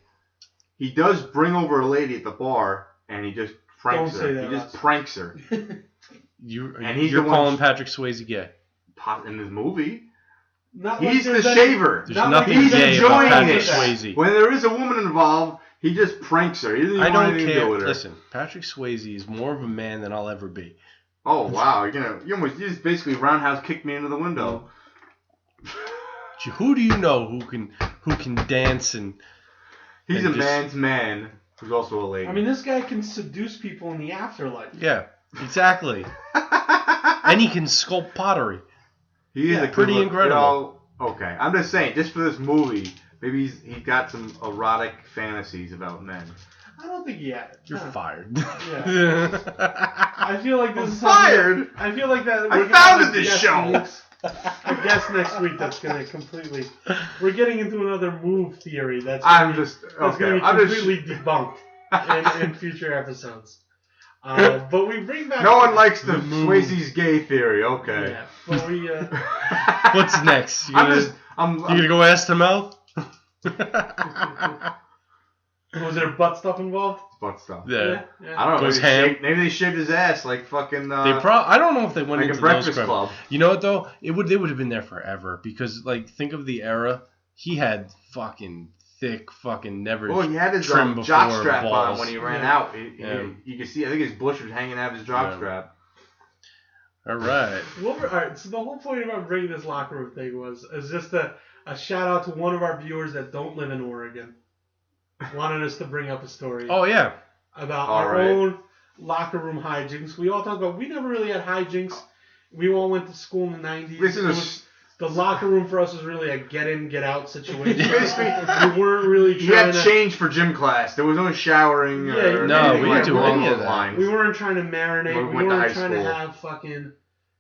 He does bring over a lady at the bar, and he just pranks
Don't
her.
say that,
He just
Ross.
pranks her.
You're
he's the one-
calling Patrick Swayze gay.
In this movie,
Not
he's
like
the
there's
shaver.
There's
Not
nothing
like
he's
gay about
enjoying
Patrick
it.
Swayze.
When there is a woman involved, he just pranks her. He doesn't even
I
want
don't
anything to
care.
do with her.
Listen, Patrick Swayze is more of a man than I'll ever be.
Oh wow! You just basically roundhouse kicked me into the window.
Who do you know who can dance and?
He's
and
a
just-
man's man who's also a lady.
I mean, this guy can seduce people in the afterlife.
Yeah, exactly. And he can sculpt pottery.
he is
yeah,
a
pretty
good
incredible.
Okay, I'm just saying, just for this movie, maybe he's got some erotic fantasies about men.
I don't think he had it.
You're
No.
fired.
I feel like this
I'm
is
fired?
I feel like that.
I
we're gonna
founded
have a
this
guest
show.
I guess next week that's gonna completely. We're getting into another move theory. That's
I'm
gonna be,
just
that's
okay.
gonna be
I'm just
completely debunked in future episodes. But we bring back.
no one likes the
move.
Swayze's gay theory. Okay.
Yeah, but we.
What's next? You
I'm
gonna go ass to mouth?
Was there butt stuff involved?
butt stuff.
Yeah.
I don't know.
Goes
Maybe they shaved his ass like fucking.
I don't know if they went
like a
into
Breakfast
those crap.
Club.
You know what though? They would have been there forever because like think of the era. He had fucking thick fucking never.
Well, he had his
trim
jock
before
strap on
balls.
when he ran
Yeah.
out. You can see. I think his bush was hanging out of his jock
Yeah.
strap.
All right.
All right, so the whole point about bringing this locker room thing is just a shout out to one of our viewers that don't live in Oregon. Wanted us to bring up a story
Oh yeah.
about
All
our
right.
own locker room hijinks. We all talk about we never really had hijinks. We all went to school in the 90s.
This
It
is
was- the locker room for us was really a get in, get out situation.
Basically,
we weren't really
you had
trying to.
change for gym class. There was no showering.
Yeah,
or
no,
anything
we
like
didn't do
along
any of
those
that.
lines.
We weren't trying to marinate.
When we
We
went to
weren't
high
trying to
school.
have fucking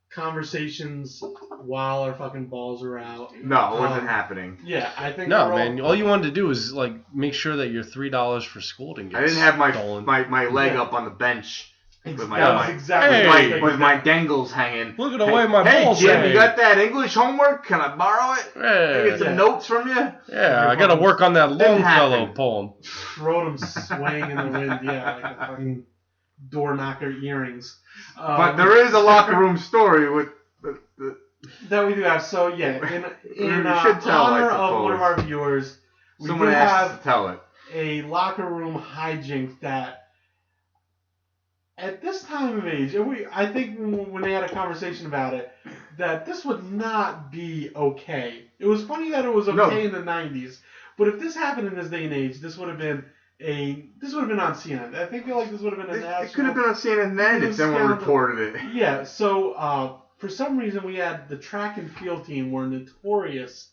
conversations while our fucking balls are out.
No, it wasn't happening.
Yeah, I think
No,
we're
man. All you wanted to do is like make sure that your $3 for school didn't get
I didn't have
stolen.
my leg
Yeah.
up on the bench With
That was exactly what I was thinking.
with my dangles hanging.
Look at the way my
Hey,
balls
Jim,
hang.
you got that English homework? Can I borrow it? Can I get some notes from you?
Yeah, I gotta work on that
Didn't
Longfellow
happen.
poem.
Scrotum swaying in the wind, yeah, like a fucking door knocker earrings.
But there is a locker room story with the
that we do have. So yeah, in
We should tell, I
honor of one of
suppose.
our viewers, we
someone
do
asked
have
us to tell it.
a locker room hijink that. At this time of age, and I think when they had a conversation about it, that this would not be okay. It was funny that it was okay in the 90s, but if this happened in this day and age, this would have been on CNN. I think like this would have been a national.
It could have been on CNN then if someone reported it.
Yeah. So for some reason, we had the track and field team were notorious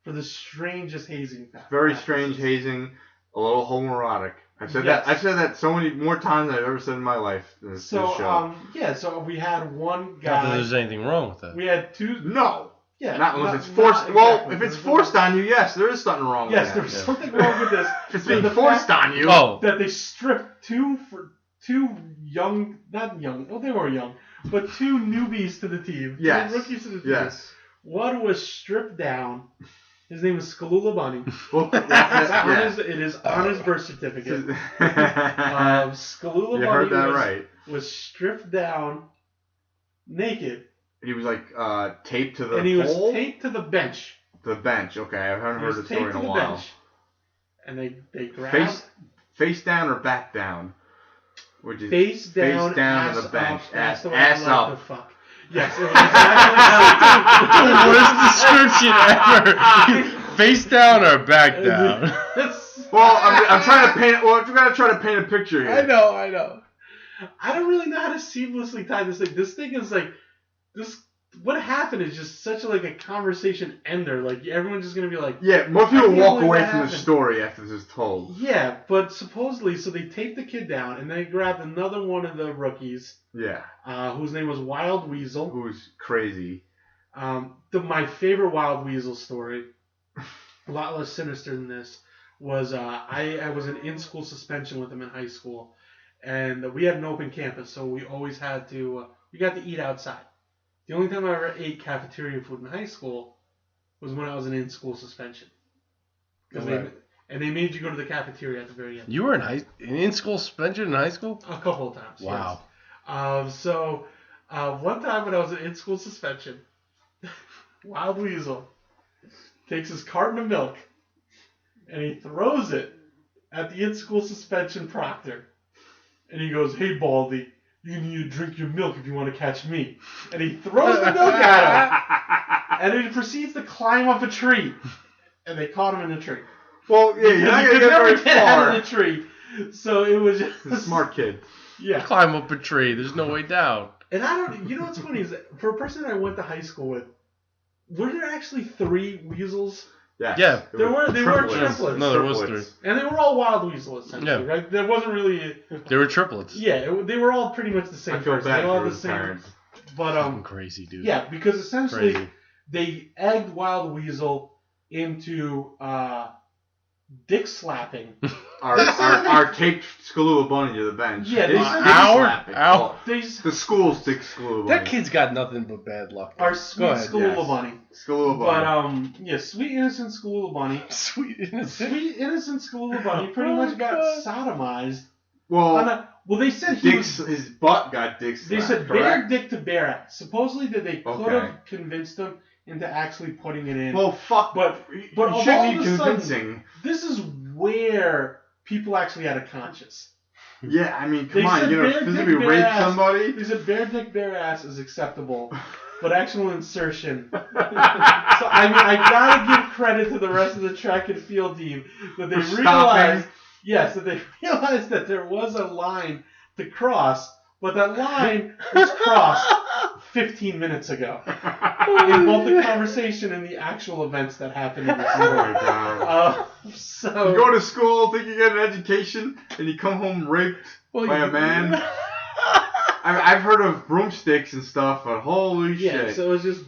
for the strangest hazing.
Very strange hazing, a little homoerotic. I've said that so many more times than I've ever said in my life. This show.
So we had one guy.
Not that there's anything wrong with that.
We had two.
No.
Yeah.
Not unless it's forced.
Exactly.
If it's forced on you, yes, there is something wrong with that.
Yes, there's something wrong with this.
If it's being forced on you.
Oh.
That they stripped two young, not young, well they were young, but two newbies to the team.
Yes.
Two rookies to the team.
Yes.
One was stripped down. His name is Skalula Bunny.
Well,
It is on his birth certificate. Skalula
You
Bunny
heard that right.
was stripped down, naked.
He was like taped to the
And he
pole?
was taped to the bench.
The bench. Okay, I haven't heard the story in a while.
And they grabbed
face down or back down? Which is
face down
on the bench.
Up,
Ass
ass
up.
the fuck. Yes, it was exactly
the worst description ever. Face down or back down?
Well, I'm trying to paint. Well, I'm gonna try to paint a picture here.
I know. I don't really know how to seamlessly tie this thing. This thing is like this. What happened is just such a conversation ender. Like everyone's just gonna be like,
yeah. Most people walk away from the story after this is told.
Yeah, but supposedly, so they taped the kid down and they grabbed another one of the rookies.
Yeah.
Whose name was Wild Weasel.
Who's crazy.
My favorite Wild Weasel story, a lot less sinister than this, was I was in in-school suspension with him in high school, and we had an open campus, so we always had to we got to eat outside. The only time I ever ate cafeteria food in high school was when I was in in-school suspension. They made you go to the cafeteria at the very end.
You were in school suspension in high school?
A couple of times.
Wow.
Yes. So one time when I was in in-school suspension, Wild Weasel takes his carton of milk and he throws it at the in-school suspension proctor. And he goes, "Hey, Baldy, you need to drink your milk if you want to catch me." And he throws the milk at him. And then he proceeds to climb up a tree. And they caught him in the tree.
Well, yeah, you're not going to get very
out
far.
of the tree. So it was just...
He's a smart kid.
Yeah.
Climb up a tree. There's no way down.
And you know what's funny is that for a person that I went to high school with, were there actually 3 weasels?
Yes.
Yeah.
They were triplets.
No, there was 3.
And they were all Wild Weasel, essentially, right? There wasn't really...
They were triplets.
Yeah, they were all pretty much the same
I feel
person.
bad
They all
for
had the
his
same...
parents.
But,
Fucking crazy, dude.
Yeah, because essentially
Crazy.
they egged Wild Weasel into dick slapping.
Our taped Skalula Bunny to the bench.
Yeah, they said
The school's dick Skalula Bunny.
That kid's got nothing but bad luck.
Our sweet Skalula Bunny.
Skalula Bunny.
But, sweet innocent Skalula Bunny.
Sweet innocent.
Sweet innocent Skalula Bunny pretty much got sodomized.
Well,
they said
his butt got dick slapped.
They said bare dick to bare ass. Supposedly that they could
Okay.
have convinced him into actually putting it in.
Well, fuck.
But
you
all
shouldn't
of
need
a sudden,
convincing.
this is where people actually had a conscience.
Yeah, I mean,
They
come on,
said
you're gonna
bare
physically
dick, bare
rape
ass.
somebody?
They said bare dick, bare ass is acceptable, but actual insertion. So I gotta give credit to the rest of the track and field team that they realized that there was a line to cross, but that line was crossed 15 minutes ago in both the conversation and the actual events that happened in the story.
Oh my god.
So
you go to school, think you get an education, and you come home raped by a man. I've heard of broomsticks and stuff, but holy shit.
So it was just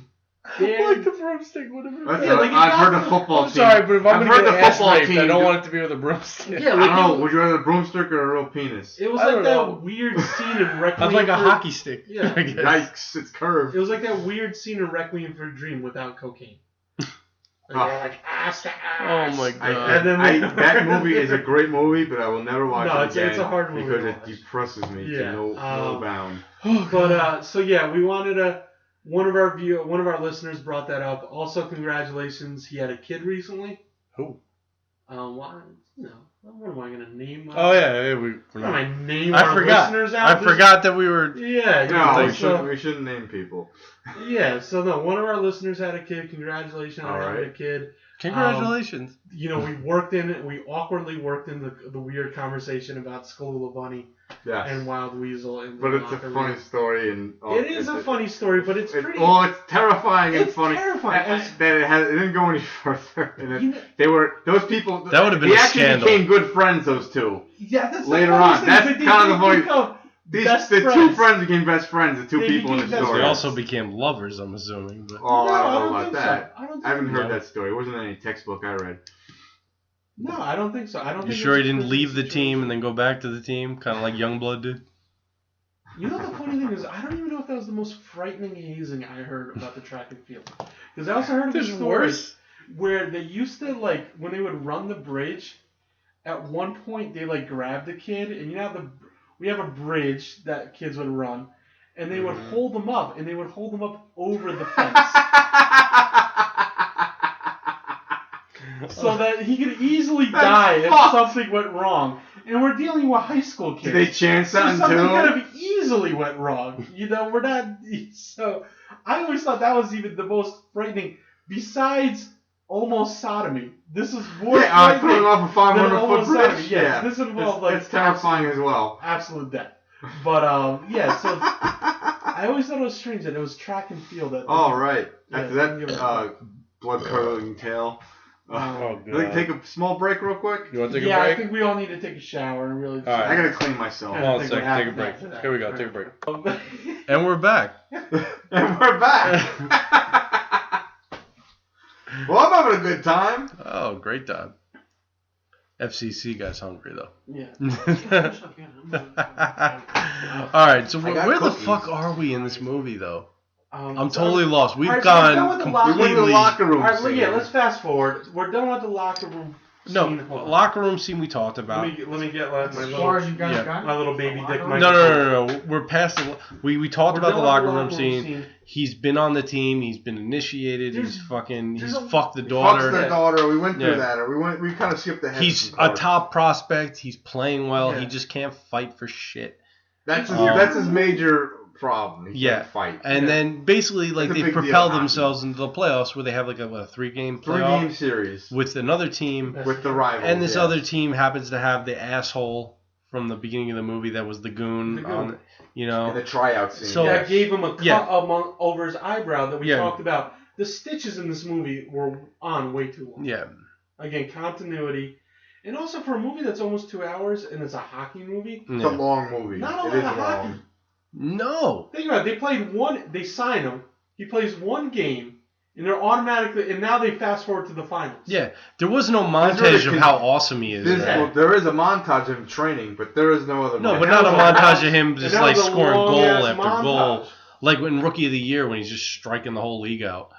They're-
the broomstick would have been.
That's
Yeah, like,
I've heard
you
the
got
football
I'm
team.
sorry, but if I'm
I've
gonna
heard
get
the
an ass
football
raped,
team.
I don't want it to be with a broomstick.
Yeah,
I
like
don't know.
it,
Would you rather a broomstick or a real penis?
it was
I
like
don't
that
know.
weird scene in Requiem.
That's like a
for-
hockey stick.
Yeah.
I guess.
Yikes! It's curved.
It was like that weird scene in Requiem for a Dream without cocaine. Like, they're like ass to ass.
Oh my god.
And then
that movie is a great movie, but I will never watch
No,
it
it's-
again
it's a hard movie
because
to
it
watch.
depresses me
Yeah,
to no bound.
But so yeah, we wanted one of our listeners brought that up. Also, congratulations, he had a kid recently.
Who?
Why? No, what am I gonna name?
Oh yeah, we're
What am I name
I
our
forgot.
listeners out?
I forgot that we were.
Yeah,
No, we shouldn't name people.
Yeah, so no, one of our listeners had a kid. Congratulations on having a kid.
Congratulations.
We awkwardly worked in the weird conversation about Skalula Bunny
Yes.
and Wild Weasel.
But it's a funny story, and
It is a funny story, but it's pretty.
Well, it's terrifying and
It's
funny.
terrifying.
That it didn't go any further. And
You know-
they were those people.
That would have been
they
a
actually
scandal.
became good friends. Those two.
Yeah, that's
Later
the funniest
on.
thing,
That's
but they
kind of the
did
voice-
become best
The
friends.
two friends became best friends. The two
They
people in the
became best
story.
They also became lovers, I'm assuming. But.
Oh,
No,
I don't know about
think
that.
So. I don't
I haven't
think
heard
No.
that story. It wasn't in any textbook I read.
No, I don't think so. I don't
You
think
sure he
it's a
didn't leave the
situation.
team and then go back to the team, kind of like Youngblood did?
You know the funny thing is, I don't even know if that was the most frightening hazing I heard about the track and field. Because I also heard of a
There's
story
worse.
where they used to, like, when they would run the bridge, at one point they, like, grabbed a kid, and you know we have a bridge that kids would run, and they would hold them up, and they would hold them up over the fence. So that he could easily die if
fucked.
something went wrong. And we're dealing with high school kids.
Did they chance
So
that
something
too?
could have easily went wrong. You know, we're not. So I always thought that was even the most frightening. Besides almost sodomy, this is more
Yeah,
frightening
throwing off a 500
than
foot
almost
bridge.
sodomy. Yes, this involved
it's terrifying as well.
absolute death. But yeah, so I always thought it was strange that it was track and field. That
All right.
Yeah,
After
don't give
that blood curdling tale.
Oh,
I'd like to take a small break real quick.
You want to take
yeah,
a
I
break?
think we all need to take a shower and really.
All right.
I gotta clean myself.
Yeah.
Hold on a
think
second,
we're
take a
happy
break.
after that.
Here we go, take a break.
break.
And we're back.
And we're back. Well, I'm having a good time.
Oh, great time. FCC guy's hungry, though.
Yeah.
All right, so
I got
where the
cookies.
fuck are we in this movie, though? I'm
so-
totally lost. We've
All right, so let's go
gone
with the locker-
We went to the
completely.
locker room.
All right, well,
scene.
yeah, let's fast forward. We're done with the locker room.
No,
scene. Hold on.
locker room scene we talked about.
Let me get like, my
As far as
little,
you guys
Yeah.
got?
my little baby dick.
No, no. We're past the. We talked
We're
about the
done with
locker room scene. He's been on the team. He's been initiated.
There's-
He's fucking.
there's
He's
a-
fucked the
Fucks
daughter.
the daughter. We went through
Yeah.
that. Or we kind of skipped ahead.
He's
some
a
parts.
top prospect. He's playing well.
Yeah.
He just can't fight for shit.
That's his,
Um,
that's his major problem. He
Yeah.
can't fight.
And then basically, like,
It's a
they
big deal
propelled
in hockey.
themselves into the playoffs where they have like a 3-game playoff
3-game series
with another team.
with the rivals.
And this
yeah.
other team happens to have the asshole from the beginning of the movie that was the goon,
The goon.
on, you
in
know.
the tryout scene.
So-
Yeah,
yes.
gave him a cut
Yeah.
over his eyebrow that we
Yeah.
talked about. The stitches in this movie were on way too long.
Yeah.
Again, continuity. And also for a movie that's almost 2 hours and it's a hockey movie,
It's a
Yeah.
long movie.
not a
It
lot
is
of hockey.
long.
No.
Think about it. They sign him. He plays one game, and they're automatically, and now they fast forward to the finals.
Yeah. There was no
really
montage of
con-
how awesome he is.
This,
Yeah.
well, there is a montage of him training, but there is no other.
No,
montage.
but not a
that was
montage of him just
And that
like
was a
scoring goal
long-ass
after goal.
montage.
Like in Rookie of the Year when he's just striking the whole league out.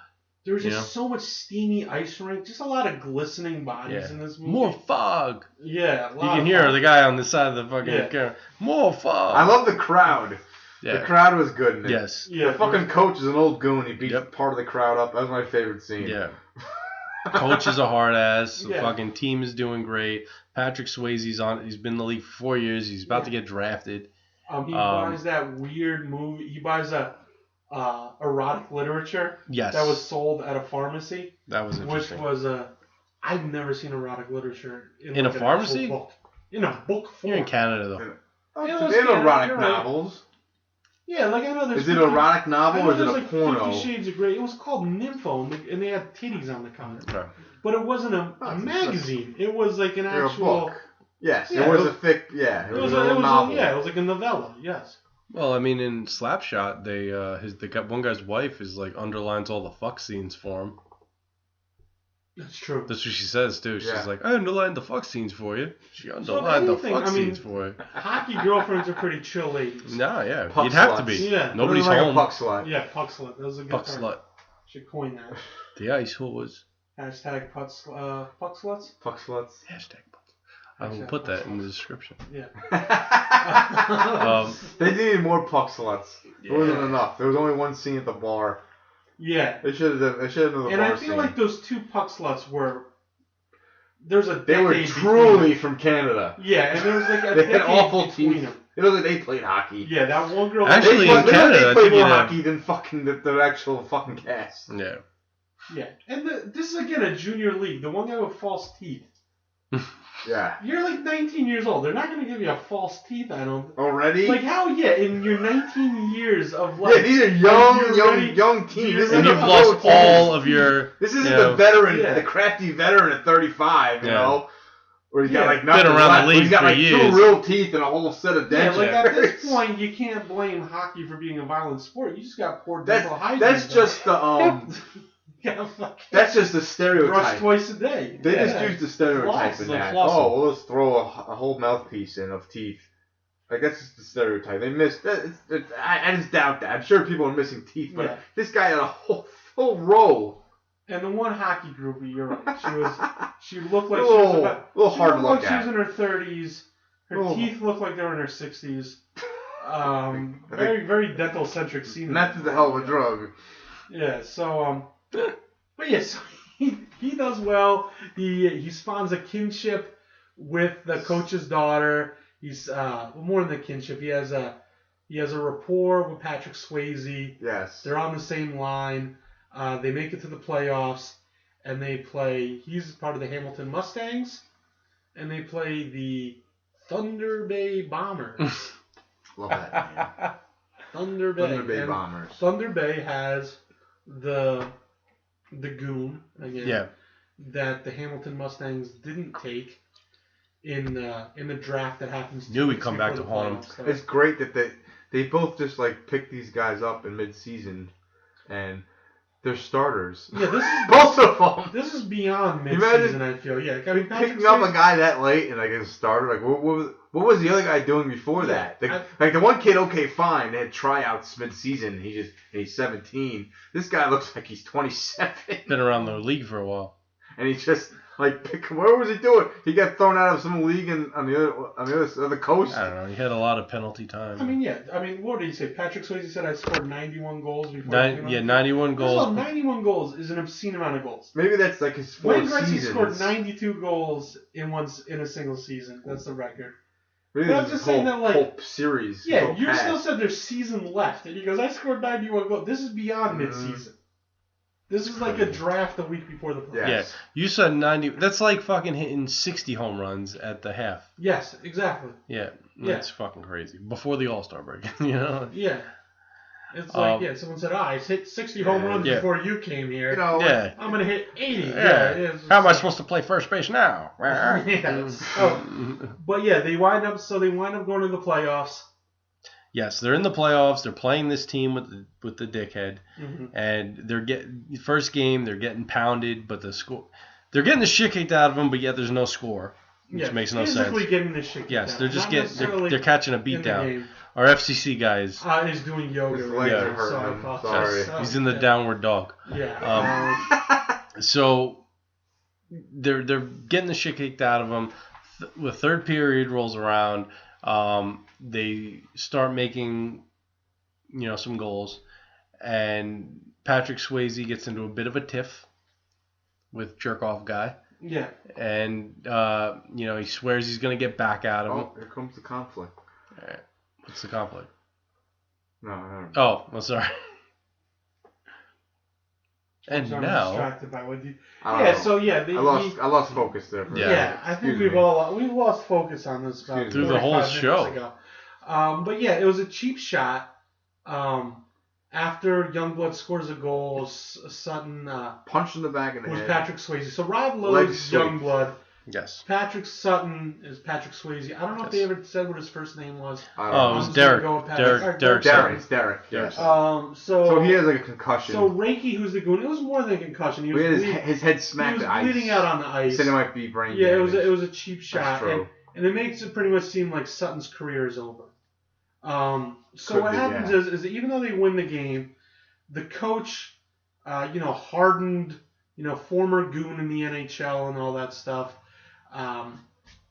There was just
Yeah.
so much steamy ice rink, just a lot of glistening bodies
Yeah.
in this movie.
More fog.
Yeah, a
You
lot
can
of
hear
fun.
the guy on the side of the fucking
Yeah.
camera. More fog.
I love the crowd.
Yeah.
The crowd was good in it.
Yes.
Yeah,
The fucking coach is an old goon. He beats
Yep.
part of the crowd up. That was my favorite scene.
Yeah. Coach is a hard ass. The
Yeah.
fucking team is doing great. Patrick Swayze's on. He's been in the league for 4 years. He's about to get drafted.
He buys that weird movie. He buys a erotic literature
Yes.
that was sold at a pharmacy,
That was
which
interesting.
was I've never seen erotic literature
In
like
a
an
pharmacy?
actual book. In a book form.
You're in Canada though.
Oh,
It
so
was
they have
Canada,
erotic
you're right.
novels.
Yeah, like I know there's.
Is it
50
an erotic
I
novel
know
or is it
there's
a
like
porno?
50 Shades of Grey. It was called Nympho, and they had titties on the cover.
Right.
But it wasn't a
Oh, it's a-
magazine. It was like an
They're a
actual.
book. Yes,
Yeah,
it was
it
a thick. Yeah, it was a
it
little
was
novel.
yeah, it was like a novella. Yes.
Well, I mean, in Slapshot, one guy's wife is like underlines all the fuck scenes for him.
That's true.
That's what she says too. She's
Yeah.
like, I underlined the fuck scenes for you. She underlined the fuck scenes for you.
Hockey girlfriends are pretty chill ladies.
Nah, yeah,
Puck
you'd have to
sluts.
be.
Yeah.
Nobody's
Like a
home.
puck slut.
Yeah, puck slut. That was a good
Puck
term.
slut.
Should coin that.
The ice whores.
Hashtag puck sluts.
Puck sluts.
Hashtag puck. I will put that in the description.
Yeah.
They needed more puck sluts. It wasn't
Yeah.
enough. There was only one scene at the bar.
Yeah.
They should have done the
And
bar
I feel
scene.
like those two puck sluts were. There's a
They were
decade
truly
between-
from Canada.
Yeah, and there was like a
They had
decade
awful
between
teeth.
them.
It looked like they played hockey.
Yeah, that one girl.
Actually,
they
in Canada, I
played
think
more
you'd have-
hockey than fucking the actual fucking cast.
Yeah.
Yeah, and this is again a junior league. The one guy with false teeth.
Yeah.
You're like 19 years old. They're not going to give you a false teeth. I don't.
Already?
Like how? Yeah, in your 19 years of
Yeah,
life.
these are
you're
young teams. This
And
And
isn't
you've
a
lost
pro team.
all of your.
This isn't
you
the
know,
veteran,
Yeah.
the crafty veteran at 35, you
Yeah.
know, where he's
Yeah.
got like nothing
Been around the
left.
league
He's got
for
like
years.
2 real teeth and a whole set of
Yeah,
dentures.
like at this point, you can't blame hockey for being a violent sport. You just got poor dental hygiene.
That's just the
Yeah, fucking
that's just the
brush
stereotype.
twice a day.
They
Yeah.
just use the stereotype
Floss,
in
they're
that.
flossing.
Oh, well, let's throw a whole mouthpiece in of teeth. Like that's just the stereotype. They missed. I just doubt that. I'm sure people are missing teeth, but
Yeah.
this guy had a whole row.
And the one hockey groupie, you're right. She looked like
A
she was
little-
about.
little
she
hard to
looked
look
like she
at.
was in her 30s. Her
Oh.
teeth looked like they were in her 60s.
I think-
Very, very dental centric scene.
Meth is a hell of a drug.
Yeah. So but yeah, so he does well. He spawns a kinship with the coach's daughter. He's more than the kinship. He has a rapport with Patrick Swayze.
Yes.
They're on the same line. They make it to the playoffs, and they play. He's part of the Hamilton Mustangs, and they play the Thunder Bay Bombers.
Love that name.
Thunder Bay.
Thunder Bay
And
Bombers.
Thunder Bay has the goon again.
Yeah.
That the Hamilton Mustangs didn't take in the draft that happens.
Knew he'd come back to haunt him.
It's great that they both just like pick these guys up in mid-season, and they're starters.
Yeah, this is
Both of them.
This is beyond
Imagine
mid-season. I feel. Yeah, I mean, Patrick
Picking up a
Swayze-
guy that late and like as a starter, like what was the other guy doing before
Yeah,
that? Like the one kid, okay, fine, they had tryouts mid-season. He's 17. This guy looks like he's 27,
Been around the league for a while.
and he's just like, what was he doing? He got thrown out of some league on the other coast.
I don't know. He had a lot of penalty time.
I mean, yeah. I mean, what did he say? Patrick Swayze said I scored 91 goals before.
91
First of all,
goals.
91 goals is an obscene amount of goals.
Maybe that's like his
Wayne
4
Gretzky
seasons.
scored 92 goals in a single season. That's the record.
Maybe
But I'm
this
just
is
saying
whole,
that, like-
whole series.
Yeah,
whole
you
past.
still said there's season left, and he goes, I scored 91 goals. This is beyond
Mhm.
mid-season. This is like a draft a week before the playoffs.
Yeah.
Yeah.
Yes.
You said 90. That's like fucking hitting 60 home runs at the half.
Yes, exactly.
Yeah.
Yeah.
That's fucking crazy. Before the All-Star break. You know?
Yeah. It's like, someone said, I hit 60 home runs
Yeah.
before you came here.
You know,
Yeah.
I'm going to hit 80.
Yeah.
it's
How am I
like-
supposed to play first base now?
Yeah. But yeah, they wind up going to the playoffs.
Yes, they're in the playoffs. They're playing this team with the dickhead,
Mm-hmm.
and they're first game. They're getting pounded, but they're getting the shit kicked out of them. But yet there's no score, which makes no
physically
sense.
getting this shit kicked
Yes,
out.
they're just
Not
getting
necessarily
they're catching a
in the
beat down.
game.
Our FCC guys,
He's doing yoga.
His
right
legs
now,
are hurting
so I
him.
apologize.
Sorry.
he's in the
Yeah.
downward dog.
Yeah.
So they're getting the shit kicked out of them. The third period rolls around. They start making some goals, and Patrick Swayze gets into a bit of a tiff with jerk off guy,
Yeah.
and he swears he's gonna get back at him.
Oh, here comes the conflict.
What's the conflict?
No.
Oh, I'm sorry. And
I'm
now,
distracted by what you.
I don't
Yeah.
know.
So yeah,
I lost focus there. For a
Yeah.
second.
Yeah, I think
Excuse me.
we've lost focus on this about
Through
the whole
45
show.
minutes ago. But yeah, it was a cheap shot. After Youngblood scores a goal, Sutton
Punch in the back of the
was
head.
Patrick Swayze. So Rob
Leg
Lowe's
sweep.
Youngblood
Yes.
Patrick Sutton is Patrick Swayze. I don't know if they ever said what his first name was.
I don't
Oh,
know.
it was
I'm just gonna
Derek.
go with Patrick.
Derek
Derek.
Sutton.
It's Derek.
Yes.
So he has like a concussion.
So Reiki, who's the goon? It was more than a concussion. He was
We had
bleeding,
his head
he
smacked
was
the ice.
bleeding out on the ice.
Said it might be brain
Yeah,
damage.
it was a cheap shot,
true.
and it makes it pretty much seem like Sutton's career is over. So
Could
what
be,
happens
yeah.
is that even though they win the game, the coach, hardened, former goon in the NHL and all that stuff,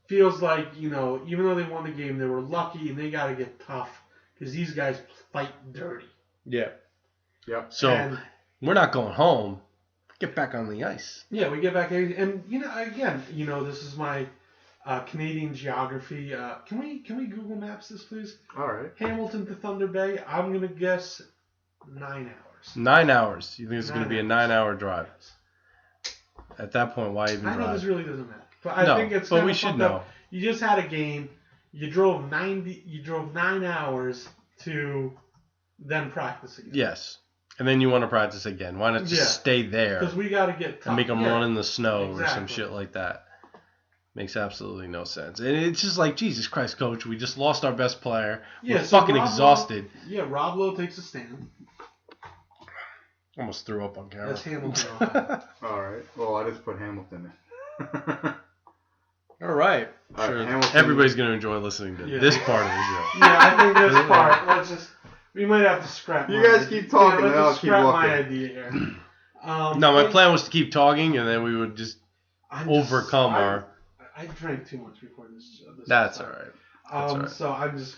feels like, even though they won the game, they were lucky and they got to get tough because these guys fight dirty.
Yeah.
Yep.
So
And-
we're not going home. Get back on the ice.
Yeah, we get back and again, this is my Canadian geography. Can we Google Maps this, please?
All right.
Hamilton to Thunder Bay. I'm gonna guess 9 hours.
9 hours. You think it's going to be a
9
9-hour drive? At that point, why even
I know
drive?
this really doesn't matter, but I
No,
think it's
but
kinda
we should
fucked up.
know.
You just had a game. You drove 9 hours to then practice again.
Yes. And then you want to practice again. Why not just
Yeah.
stay there
Because we got to get tough.
and make them
Yeah.
run in the snow or some
Exactly.
shit like that? Makes absolutely no sense. And it's just like, Jesus Christ, coach, we just lost our best player.
Yeah,
We're
so
fucking
Rob
exhausted.
Rob Lowe takes a stand.
Almost threw up on camera.
That's Hamilton. Ohio.
All right. Well, I just put Hamilton in.
All right.
All right,
Sure.
Hamilton-
Everybody's going to enjoy listening to
Yeah.
this part of the show.
Yeah, I think this part. We might have to scrap.
You
my
guys
idea.
keep talking,
Yeah,
and I'll
let's just
keep
scrap
looking.
my idea here.
No, my plan was to keep talking, and then we would just overcome our...
I drank too much before this.
That's all
started.
right. That's all right.
So I'm just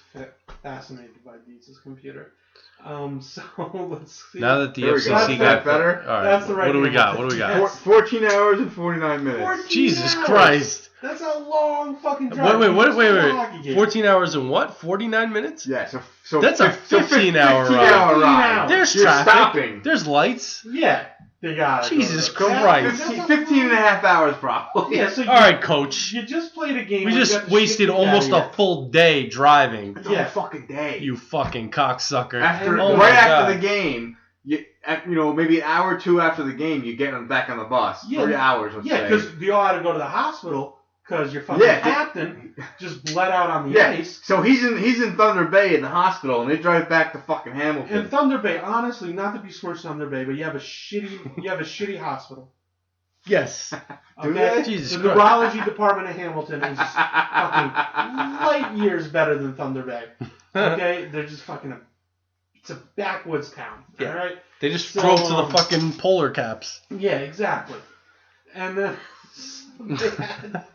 fascinated by Deetz's computer. So let's see.
Now that the
There we go.
FCC
That's
got
better?
All right.
That's the right
What do we
name.
got? What do we got?
14 hours and 49 minutes.
14
Jesus
hours.
Christ.
That's a long fucking drive.
Wait.
We just won a hockey game.
14 hours and what? 49 minutes?
Yeah, so
That's a 15-hour
15
ride.
hour
15
ride.
hours.
There's
You're
traffic.
stopping.
There's lights.
Yeah, they got it.
Jesus Christ.
15 and a half hours probably.
Yeah, so
All right, coach.
You just played a game.
We
where you
just
got the
wasted
shit beat
almost
out of
a full day driving.
It's
Yeah.
a fucking day.
You fucking cocksucker.
After,
Oh my
right after
God.
the game, maybe an hour or two after the game, you get back on the bus.
Yeah,
3 hours, let's
Yeah,
say.
because you all had to go to the hospital because your fucking
Yeah,
captain just bled out on the ice.
So he's in Thunder Bay in the hospital, and they drive back to fucking Hamilton.
In Thunder Bay, honestly, not to be smirched Thunder Bay, but you have a shitty hospital.
Yes.
Do
Okay,
they?
Jesus
the
Christ.
neurology department of Hamilton is just fucking light years better than Thunder Bay. Okay, they're just fucking it's a backwoods town.
Yeah.
All right.
They just
So,
drove to the fucking polar caps.
Yeah, exactly. And then they had.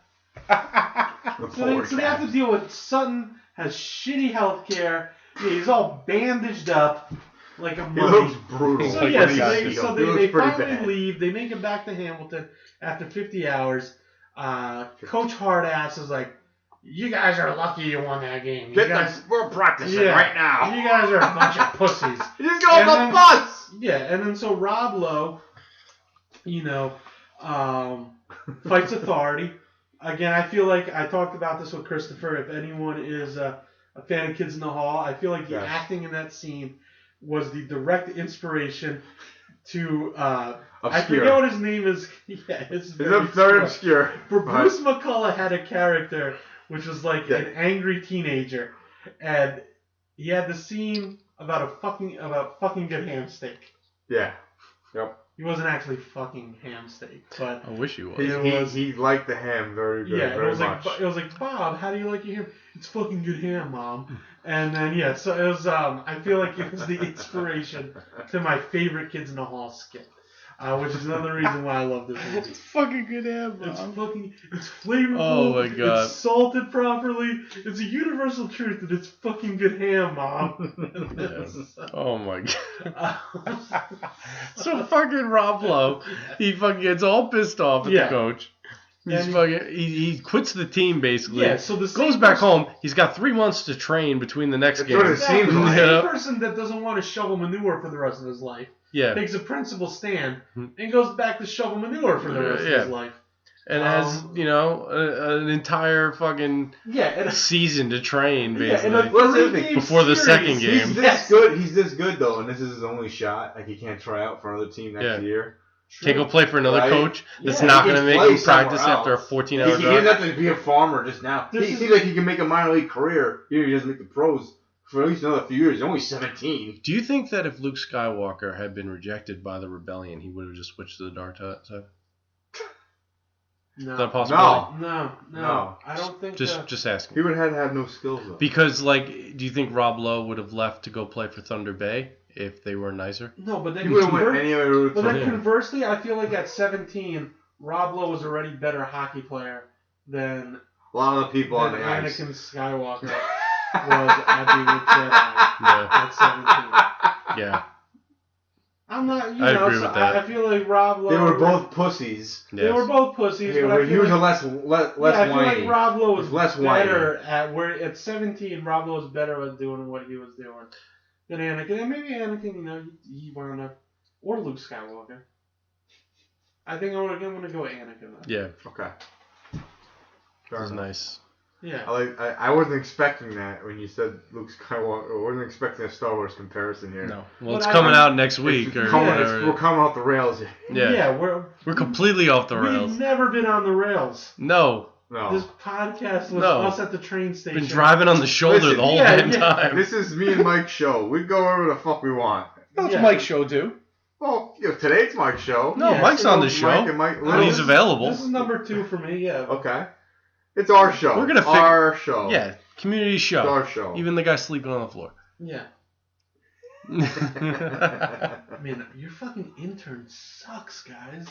So they have to deal with Sutton has shitty health care. Yeah, he's all bandaged up like a
He
mummy.
looks brutal.
So
Like,
yeah,
what do
so
you
they,
got?
so
He
they,
looks
they
pretty
finally
bad.
leave. They make it back to Hamilton after 50 hours. Coach Hardass is like, "You guys are lucky you won that game. You guys,
We're practicing
Yeah.
right now.
you guys are a bunch of pussies."
You just go on
And
the
then-
bus.
Yeah, and then so Rob Lowe, fights authority. Again, I feel like I talked about this with Christopher. If anyone is a fan of Kids in the Hall, I feel like the
Yes.
acting in that scene was the direct inspiration to I forget what his name is. Yeah, it's
Very obscure.
But Bruce McCullough had a character which was like an angry teenager, and he had the scene about fucking good ham steak.
Yeah. Yep.
He wasn't actually fucking ham steak, but
I wish you would.
He liked the ham very good.
yeah, it
very
was
much.
like Bob, how do you like your ham? It's fucking good ham, Mom. And then so it was. I feel like it was the inspiration to my favorite Kids in the Hall skit, which is another reason why I love this movie.
It's fucking good ham,
It's
Mom.
it's flavorful.
Oh my God.
It's salted properly. It's a universal truth that it's fucking good ham, Mom.
Yeah. Oh my God. So fucking Rob Lowe, he fucking gets all pissed off at
Yeah.
the coach. He's
And
fucking, he quits the team basically.
Yeah, so the
goes
same
back
person-
home. He's got 3 months to train between the next
That's
game.
what it seems
The
like.
same
Yeah.
person that doesn't want to shovel manure for the rest of his life
Yeah.
takes a principal stand
Hmm.
and goes back to shovel manure for the rest
Yeah.
of his life.
And has, an entire fucking
Yeah, and
season to train
Yeah, and
basically.
a
What's his
three-game
before the second
series.
game.
He's this good. He's this good though, and this is his only shot. Like he can't try out for another team next
Yeah.
year.
Can't go play for another
Right?
coach that's
Yeah,
not
he
going to
can
make
play
him practice
somewhere
after a
else.
14-hour
He doesn't
drive.
have to be a farmer just now.
This
He
is-
seems like he can make a minor league career. He doesn't make the pros for at least another few years. He's only 17.
Do you think that if Luke Skywalker had been rejected by the rebellion, he would have just switched to the dark side? Is that a
No.
possibility?
No. I don't think.
Just asking.
He would have had to have no skills though.
Because, like, do you think Rob Lowe would have left to go play for Thunder Bay if they were nicer?
No, but then
He would have went any other route.
But then
Yeah.
conversely, I feel like at 17, Rob Lowe was already a better hockey player than
A lot of the people on the ice.
Anakin Skywalker was at the Jedi at 17.
Yeah.
I'm not,
I agree with that.
I feel like Rob Lowe.
They were both pussies.
They were both pussies, but I
He
feel
was a
like,
less
I feel
whiny.
like Rob Lowe was
less
better at 17. Rob Lowe was better at doing what he was doing than Anakin. And maybe Anakin, he wound up, or Luke Skywalker. I think I'm gonna go with Anakin though.
Yeah.
Okay.
That was nice.
Yeah.
I wasn't expecting that when you said Luke Skywalker. I wasn't expecting a Star Wars comparison here.
No. Well,
But
it's
I-
coming out next week
It's
or
coming-
whatever.
we're coming off the rails here.
Yeah.
We're
completely off the rails.
We've never been on the rails.
No.
No.
This podcast was
No.
us at the train station.
Been driving on the shoulder
Listen,
the whole
yeah,
damn
yeah.
time.
This is me and Mike's show. We go wherever the fuck we want.
That's
Yeah.
Mike's show too.
Well, today it's Mike's show.
No,
Yeah,
Mike's
so
on the
Mike
show
and Mike.
when he's available.
This is number 2 for me, yeah.
Okay. It's our show.
We're gonna
our show.
Yeah, community
It's
show.
our show.
Even the guy sleeping on the floor.
Yeah. Man, your fucking intern sucks, guys.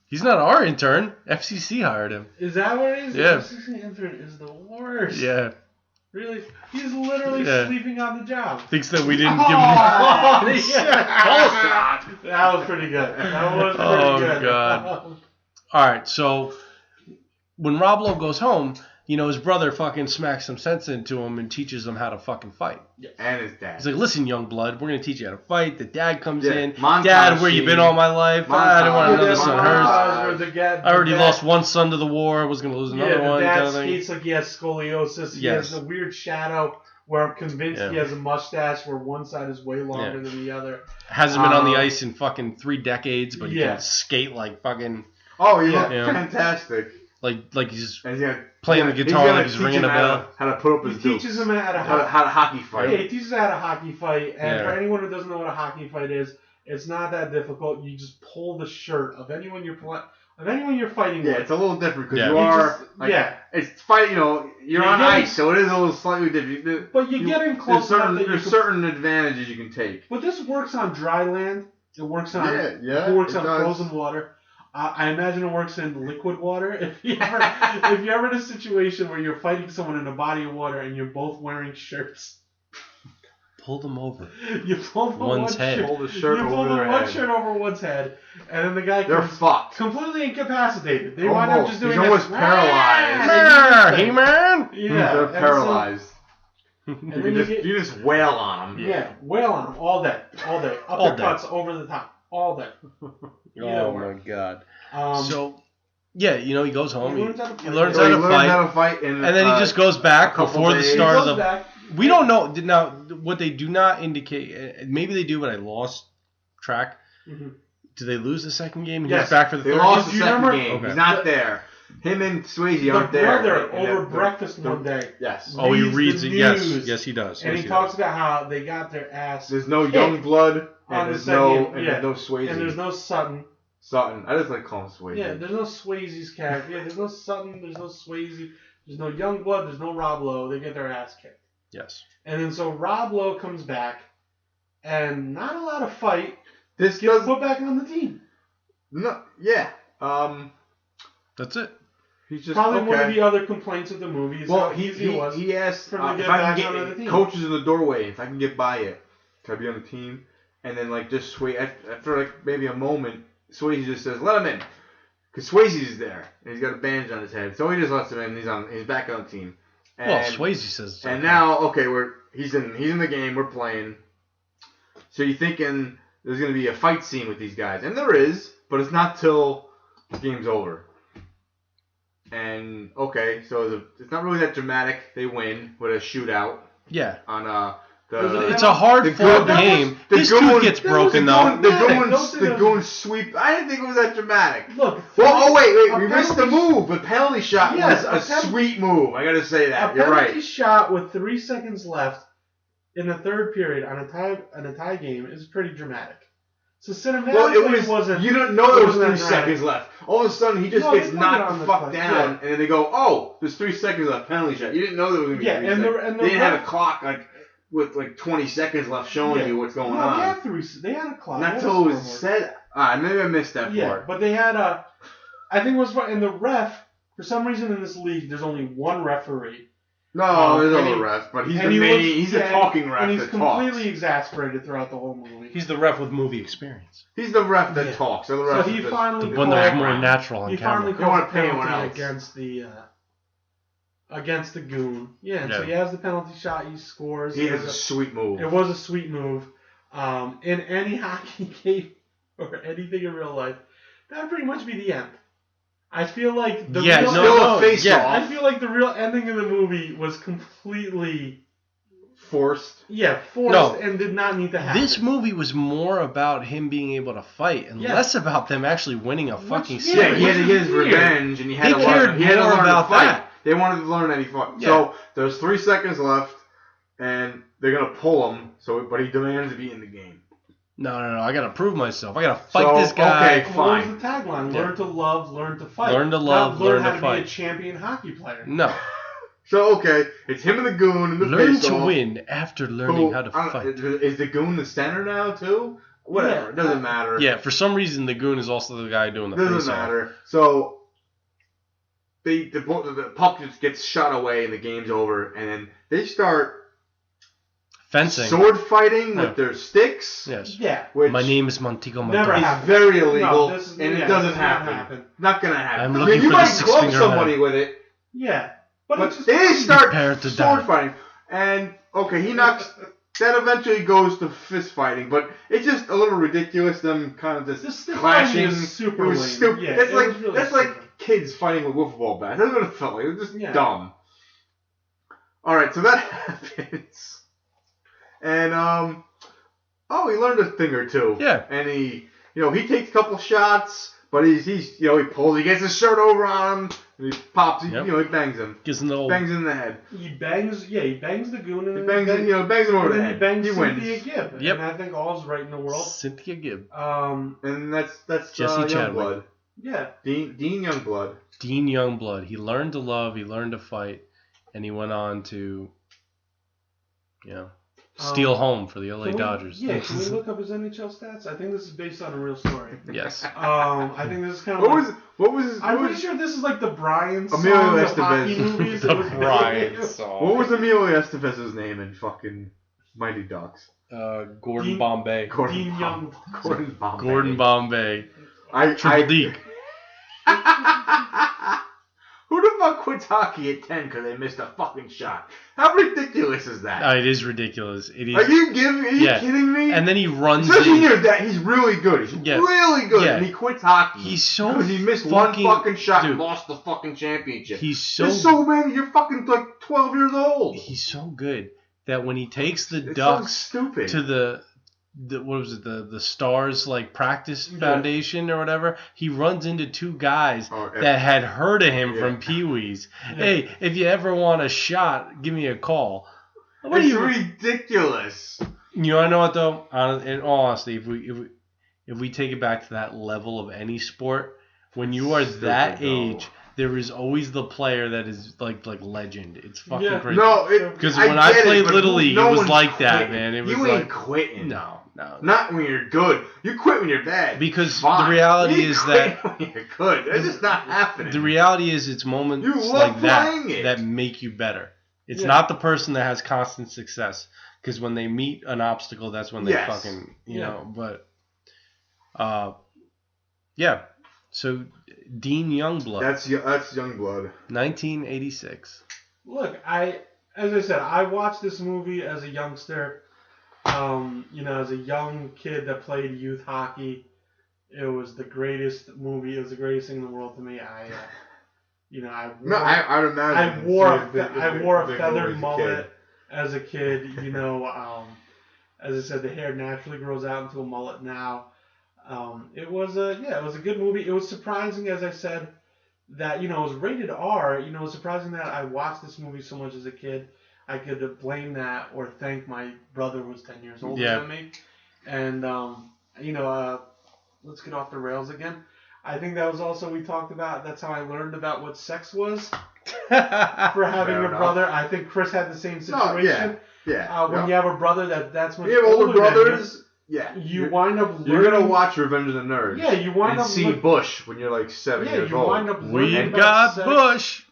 He's not our intern. FCC hired him.
Is that what it is?
Yeah.
The assistant intern is the worst.
Yeah.
Really? He's literally
Yeah.
sleeping on the job.
Thinks that we didn't give him.
Oh,
yeah.
That was pretty good. That was pretty
Oh,
good.
God. All right, so when Rob Lowe goes home, his brother fucking smacks some sense into him and teaches him how to fucking fight.
And his dad.
He's like, listen, Youngblood, we're going to teach you how to fight. The dad comes
Yeah,
in.
montage
Dad, where you been all my life? I didn't want
Montage.
another
Yeah,
son.
montage.
Hers. I already lost one son to the war. Was going to lose another
the
one.
dad
kind of thing.
skates like he has scoliosis. He
Yes.
has a weird shadow where I'm convinced
Yeah.
he has a mustache where one side is way longer than the other.
Hasn't been on the ice in fucking 3 decades, but he
Yeah.
can skate like fucking
Oh, yeah.
Yeah.
Fantastic.
like he's
And he's gonna,
playing the guitar
gonna
like he's
teach
ringing
him
a bell.
How to put up
He
his dukes.
teaches him how to
how to hockey fight.
Yeah, he teaches how to hockey fight, and
Yeah.
for anyone who doesn't know what a hockey fight is, it's not that difficult. You just pull the shirt of anyone you're fighting
Yeah,
with.
it's a little different because
Yeah.
you
You
are.
just-
It's fight. You're
You're
on
getting-
ice, so it is a little slightly different.
But you get in close enough that you
There's
can-
certain advantages you can take.
But this works on dry land. It works on
Yeah,
it works
it
on
does.
frozen water. I imagine it works in liquid water. If you're ever in a situation where you're fighting someone in a body of water and you're both wearing shirts,
Pull them over.
you pull the
One's
one
head.
shirt,
Pull the shirt
you pull
over
the
their
one
head.
shirt over one's head, and then the guy
They're
comes
fucked.
completely incapacitated. They wind up
Almost.
just doing
He's
this.
almost paralyzed.
Hey man.
Yeah,
They're
and so-
paralyzed.
and
You
then
just, you just wail on them.
yeah, wail on them all day,
All day.
uppercuts over the top, all day.
Oh my god.
Um,
So yeah, he goes home.
He learns how to
He
fight.
learns
So
how
he
to
learns
fight.
how to fight, and
And then he just goes back
a couple
before the
days.
start of
goes
the.
back.
We don't know now. What they do not indicate. Maybe they do, but I lost track.
Mhm.
Did they lose the second game? He
Yes.
was back for the
They
third.
lost
If
the
you
second
remember-
game.
Okay.
He's not there. Him and Swayze
The
aren't there.
brother
And
over
the-
breakfast
the-
one day,
Yes.
Oh, he
reads
reads
the
it. Yes,
news.
yes, he does.
and
Yes,
he
he
talks
does.
about how they got their ass
There's no
kicked
Youngblood,
on
and
the
there's
second
no
game,
and
yeah.
there's no Swayze.
and there's no Sutton.
Sutton. I just like calling him Swayze.
Yeah, there's no Swayze's character. Yeah, there's no Sutton. There's no Swayze. There's no Youngblood. There's no Rob Lowe. They get their ass kicked.
Yes.
And then so Rob Lowe comes back, and not a lot of fight.
This
Gets
does
put back on the team.
no. Yeah.
That's it.
He's just
Probably
okay.
one of the other complaints of the movie is
Well,
how easy it was.
he asked
for him to
if
get
I
back
can
onto the
get
team.
coaches in the doorway, if I can get by it, can I be on the team? And then just Sway after like maybe a moment, Swayze just says, "Let him in," because Swayze's there and he's got a bandage on his head, so he just lets him in. He's back on the team. And,
Well, Swayze says. It's
and
okay.
now he's in the game. We're playing. So you're thinking there's gonna be a fight scene with these guys, and there is, but it's not till the game's over. And so it's not really that dramatic. They win with a shootout
Yeah.
on
It's a hard fought game. His tooth gets broken though.
The goon sweep. I didn't think it was that dramatic.
Look.
Well, wait. We missed the move. The penalty shot was a sweet move. I gotta say that. You're right.
A penalty shot with 3 seconds left in the third period on a tie game is pretty dramatic. So cinematically, it wasn't.
You don't know there was 3 seconds left. All of a sudden, he just gets knocked the fuck down, and then they go, "Oh, there's 3 seconds left, penalty shot." You didn't know there was gonna be 3 seconds. They didn't have a clock with 20 seconds left showing you what's going on.
They had a clock.
Not until it was said. Maybe I missed that part.
But they had a. I think it was and the ref. For some reason in this league, there's only one referee.
No, there's other refs, but he's the talking ref.
And he's
that
completely
talks.
exasperated throughout the whole movie.
He's the ref with movie experience.
He's the ref that talks. So the ref
he finally
the one that was more natural on
he
camera.
finally called a penalty against the goon. Yeah, and so he has the penalty shot. He scores.
He has a sweet move.
It was a sweet move. In any hockey game or anything in real life, that would pretty much be the end. I feel like the I feel like the real ending of the movie was completely
forced.
Yeah, forced and did not need to happen.
This movie was more about him being able to fight and less about them actually winning a fucking series.
Yeah, he had to get his revenge, and he had to learn. He had to learn to fight. They wanted to learn that he fought. Yeah. So there's 3 seconds left, and they're gonna pull him. But he demands to be in the game.
No. I gotta prove myself. I gotta fight this guy.
Okay, fine.
What was the tagline? Learn to love, learn to fight.
Learn to love, learn to
how
fight.
To be a champion hockey player.
No.
So it's him and the goon in the
Learn to win after learning how to fight.
Is the goon the center now too? Whatever, it doesn't matter.
Yeah, for some reason the goon is also the guy doing the face-off.
Doesn't matter. So the puck just gets shot away and the game's over, and then they start
fencing,
sword fighting with their sticks.
Yes.
Yeah.
Which my name is Montego Montoya.
It's very illegal, and it doesn't happen. Not gonna happen.
I'm looking
you
for
might
the
club somebody with it.
Yeah.
But they start sword fighting, and he knocks. That eventually goes to fist fighting, but it's just a little ridiculous. Them kind of just clashing.
Super
it was
lame.
stupid.
Yeah,
that's like kids fighting with wiffle ball bats. That's what it felt like. It was just dumb. All right, so that happens, and he learned a thing or two.
Yeah,
and he takes a couple shots, but he gets his shirt over on him. And he pops, he bangs him.
Gives him the old...
Bangs him in the head.
He bangs the goon and
bangs him over the head.
He bangs
Cynthia
Gibb.
Yep.
And I think all's right in the world.
Cynthia Gibb.
And that's
Jesse
Youngblood.
Yeah.
Dean Youngblood.
Dean Youngblood. He learned to love, he learned to fight, and he went on to, steal home for the LA Dodgers.
Yeah, can we look up his NHL stats? I think this is based on a real story.
Yes.
I think this is kind of I'm pretty sure this is like the Brian song of hockey movies.
The Brian song.
What was Emilio Estevez's name in fucking Mighty Ducks?
Gordon Bombay.
Gordon
Bombay.
Triple
D.
Who the fuck quits hockey at 10 because they missed a fucking shot? How ridiculous is that?
It is ridiculous. It is.
Are you kidding me?
And then he runs.
Especially near that, he's really good. He's really good, and he quits hockey.
He's so
because he missed one fucking shot and lost the fucking championship. There's so many. You're fucking like 12 years old.
He's so good that when he takes the Ducks to the what was it, the Stars practice foundation or whatever, he runs into 2 guys that had heard of him from Pee Wee's. Yeah. Hey, if you ever want a shot, give me a call.
It's ridiculous.
You wanna know what though? In all honesty, if we take it back to that level of any sport, when you are that age, there is always the player that is like legend. It's fucking crazy.
No,
because when I played Little League, it was like that, man. It was
you ain't quitting.
No.
Not when you're good. You quit when you're bad.
Because the reality is that
when you're good. That's just not happening.
The reality is it's moments like that make you better. It's not the person that has constant success. Because when they meet an obstacle, that's when they fucking know. But so Dean Youngblood.
That's Youngblood.
1986.
Look, as I said, I watched this movie as a youngster. As a young kid that played youth hockey, it was the greatest movie. It was the greatest thing in the world to me. I wore a feathered mullet as a kid, as I said, the hair naturally grows out into a mullet now. It was a good movie. It was surprising, as I said, that it was rated R. It was surprising that I watched this movie so much as a kid. I could blame that or thank my brother who was 10 years older than me. And let's get off the rails again. I think that was also, we talked about, that's how I learned about what sex was for having a brother. I think Chris had the same situation. When you have a brother that's much older
you have older brothers.
You wind up learning.
You're gonna watch Revenge of the Nerds.
Yeah, you wind up
see Bush when you're like 7 years old.
Wind up
We've got
sex.
Bush.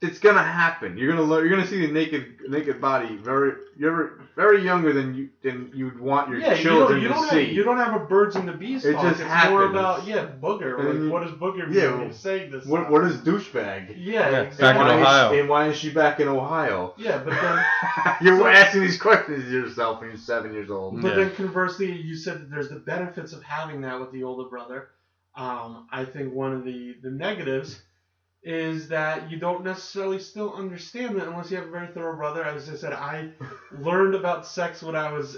It's gonna happen. You're gonna learn. You're gonna see the naked body very younger than you'd want your children to see.
You don't have a birds and the bees talk.
Just
it's
happens.
more about booger. Like, what does booger mean when you're saying this?
What is douchebag?
Exactly.
Back in Ohio.
And why is she back in Ohio?
Yeah, but then
you're asking these questions to yourself when you're 7 years old.
But then conversely, you said that there's the benefits of having that with the older brother. I think one of the negatives is that you don't necessarily still understand it unless you have a very thorough brother. As I said, I learned about sex when I was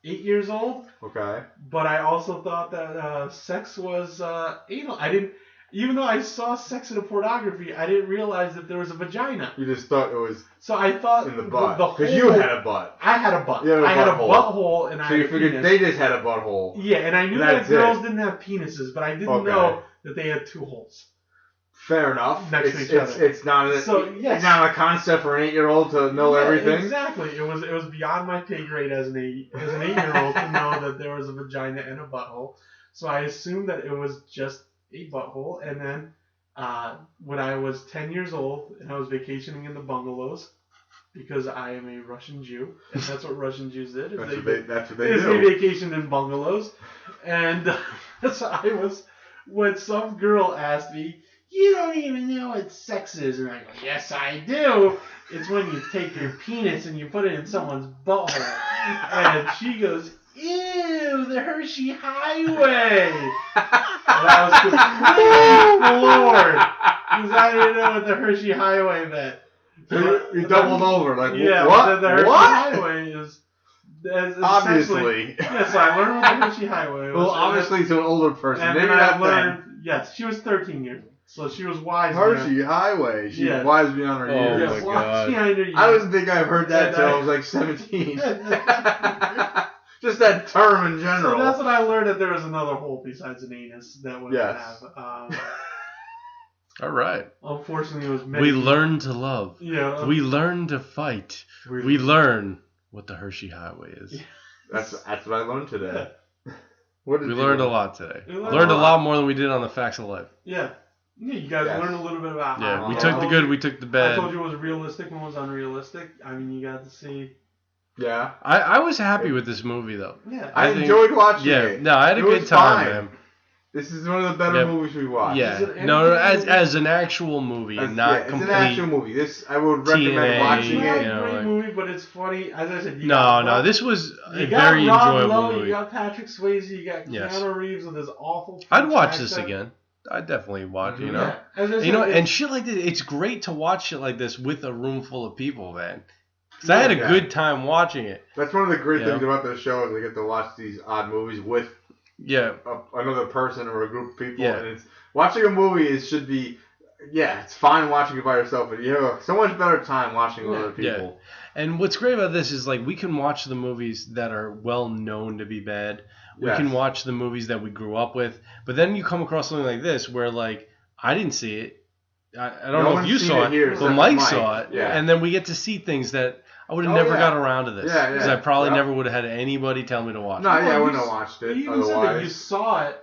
8 years old.
Okay.
But I also thought that sex was anal. I didn't, even though I saw sex in a pornography, I didn't realize that there was a vagina.
You just thought it was.
So I thought
in the butt.
Because
you had a butt.
I had a butt.
I
had a butthole, and
so you figured they just had a butthole.
Yeah, and I knew that girls didn't have penises, but I didn't know that they had 2 holes.
Fair enough.
Next to each other.
It's not a concept for an 8-year-old to know everything.
Exactly. It was beyond my pay grade as an 8-year-old to know that there was a vagina and a butthole. So I assumed that it was just a butthole. And then when I was 10 years old and I was vacationing in the bungalows, because I am a Russian Jew, and that's what Russian Jews did.
That's what they do.
They vacationed in bungalows, and so I was when some girl asked me, "You don't even know what sex is," and I go, "Yes, I do. It's when you take your penis and you put it in someone's butthole." And she goes, "Ew, the Hershey Highway." And I was completely floored because I didn't know what the Hershey Highway meant.
You doubled over, like,
yeah,
what?
The Hershey Highway is
obviously.
Yes, so I learned what the Hershey Highway was.
Well, obviously to an older person.
And
maybe
then I
not
learned,
then.
yes, she was 13 years old, so she was wise.
Hershey Highway. She was wise beyond her years.
Oh my God.
I don't think I've heard that till I was like 17. Just that term in general.
So that's when I learned that there was another hole besides an anus that would have.
All right.
Unfortunately, it was many.
We learn to love.
Yeah.
We learn to fight. We learn what the Hershey Highway is.
Yeah.
That's what I learned today.
We learned a lot today.
We
learned a lot more than we did on the Facts of Life.
Yeah. Yeah, you guys learned a little bit about
how.
Yeah,
we took the good, we took the bad.
I told you what was realistic and what was unrealistic. I mean, you got to see.
Yeah.
I was happy with this movie, though.
Yeah.
I enjoyed watching it.
Yeah, no, I had a good time, man.
This is one of the better movies we watched.
Yeah, no, as an actual movie and not
it's
complete.
It's an actual movie. This I would recommend watching it.
It's a great movie, but it's funny. As I said,
this was a very
Rob
enjoyable
Lowe,
movie.
You got Patrick Swayze, you got Keanu Reeves with his awful.
I'd watch this again. I'd definitely watch. You know, and shit like this. It's great to watch shit like this with a room full of people, man. Because I had a good time watching it.
That's one of the great things about the show is we get to watch these odd movies with another person or a group of people.
Yeah.
And it's watching a movie. It should be it's fine watching it by yourself, but you have so much better time watching it with other people.
Yeah. And what's great about this is like we can watch the movies that are well known to be bad. We can watch the movies that we grew up with, but then you come across something like this where like I didn't see it. I don't know if you saw it, but Mike saw it, and then we get to see things that I would have never got around to this because I probably never would have had anybody tell me to watch.
No, I wouldn't have watched it.
You even said that you saw it.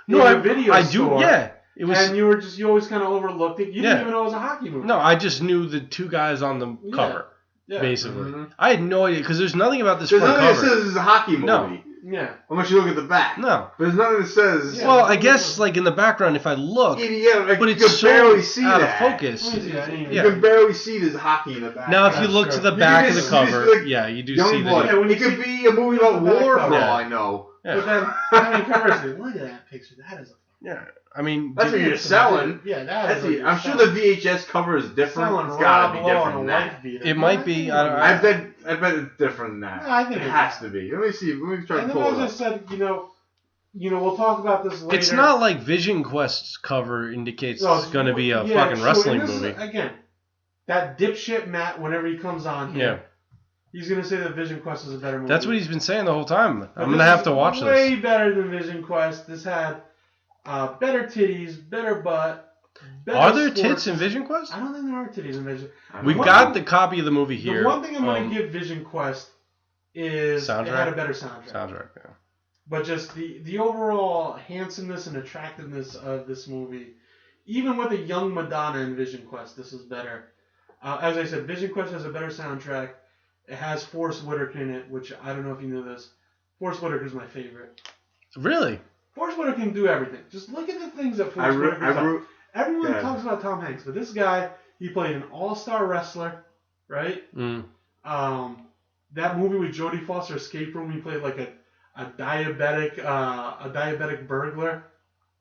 No,
in a video store,
do. Yeah,
it was, and you always kind of overlooked it. You didn't even know it was a hockey movie.
No, I just knew the two guys on the cover. Yeah. Basically, I had no idea because there's nothing about this front cover.
There's nothing that says it's a hocky movie.
No.
Yeah.
Unless you look at the back.
No.
There's nothing that says.
Yeah, well, I guess like in the background, if I look, but it's so
barely see
out
that.
of focus.
You can barely see there's hockey in the back.
Now, if you look to the back of the cover, you do see that.
It could be a movie about war for all I know.
Yeah. But then, I mean, conversely, look at that picture. That is a
Yeah, I mean,
That's what you're selling.
Yeah,
That's I'm sure the VHS cover is different.
Selling
It's gotta be
Rob Lowe
different
on a
than
wife
that.
beater.
It might be.
I bet it's different than that.
No, I think
it
it
has
is.
to be. Let me see. Let me try to
And then
pull
I
it up.
just said, we'll talk about this later.
It's not like Vision Quest's cover indicates
No,
it's going to be a
yeah,
fucking
true.
wrestling
And this is,
movie.
again, that dipshit Matt, whenever he comes on here, he's going to say that Vision Quest is a better movie.
That's what he's been saying the whole time.
But
I'm going to have to watch
way
this.
better than Vision Quest. This had better titties, better butt, better
Are there
sports.
tits in Vision Quest?
I don't think there are titties in Vision.
We've got the copy of the movie here.
The one thing I'm going to give Vision Quest is
soundtrack?
it had a better soundtrack.
Yeah.
But just the overall handsomeness and attractiveness of this movie, even with a young Madonna in Vision Quest, this is better. As I said, Vision Quest has a better soundtrack. It has Forrest Whitaker in it, which I don't know if you know this. Forrest Whitaker is my favorite.
Really?
Forrest Whitaker can do everything. Just look at the things that Forrest Whitaker does. Everyone talks about Tom Hanks, but this guy, he played an all-star wrestler, right?
Mm.
That movie with Jodie Foster, Escape Room, he played like a diabetic burglar.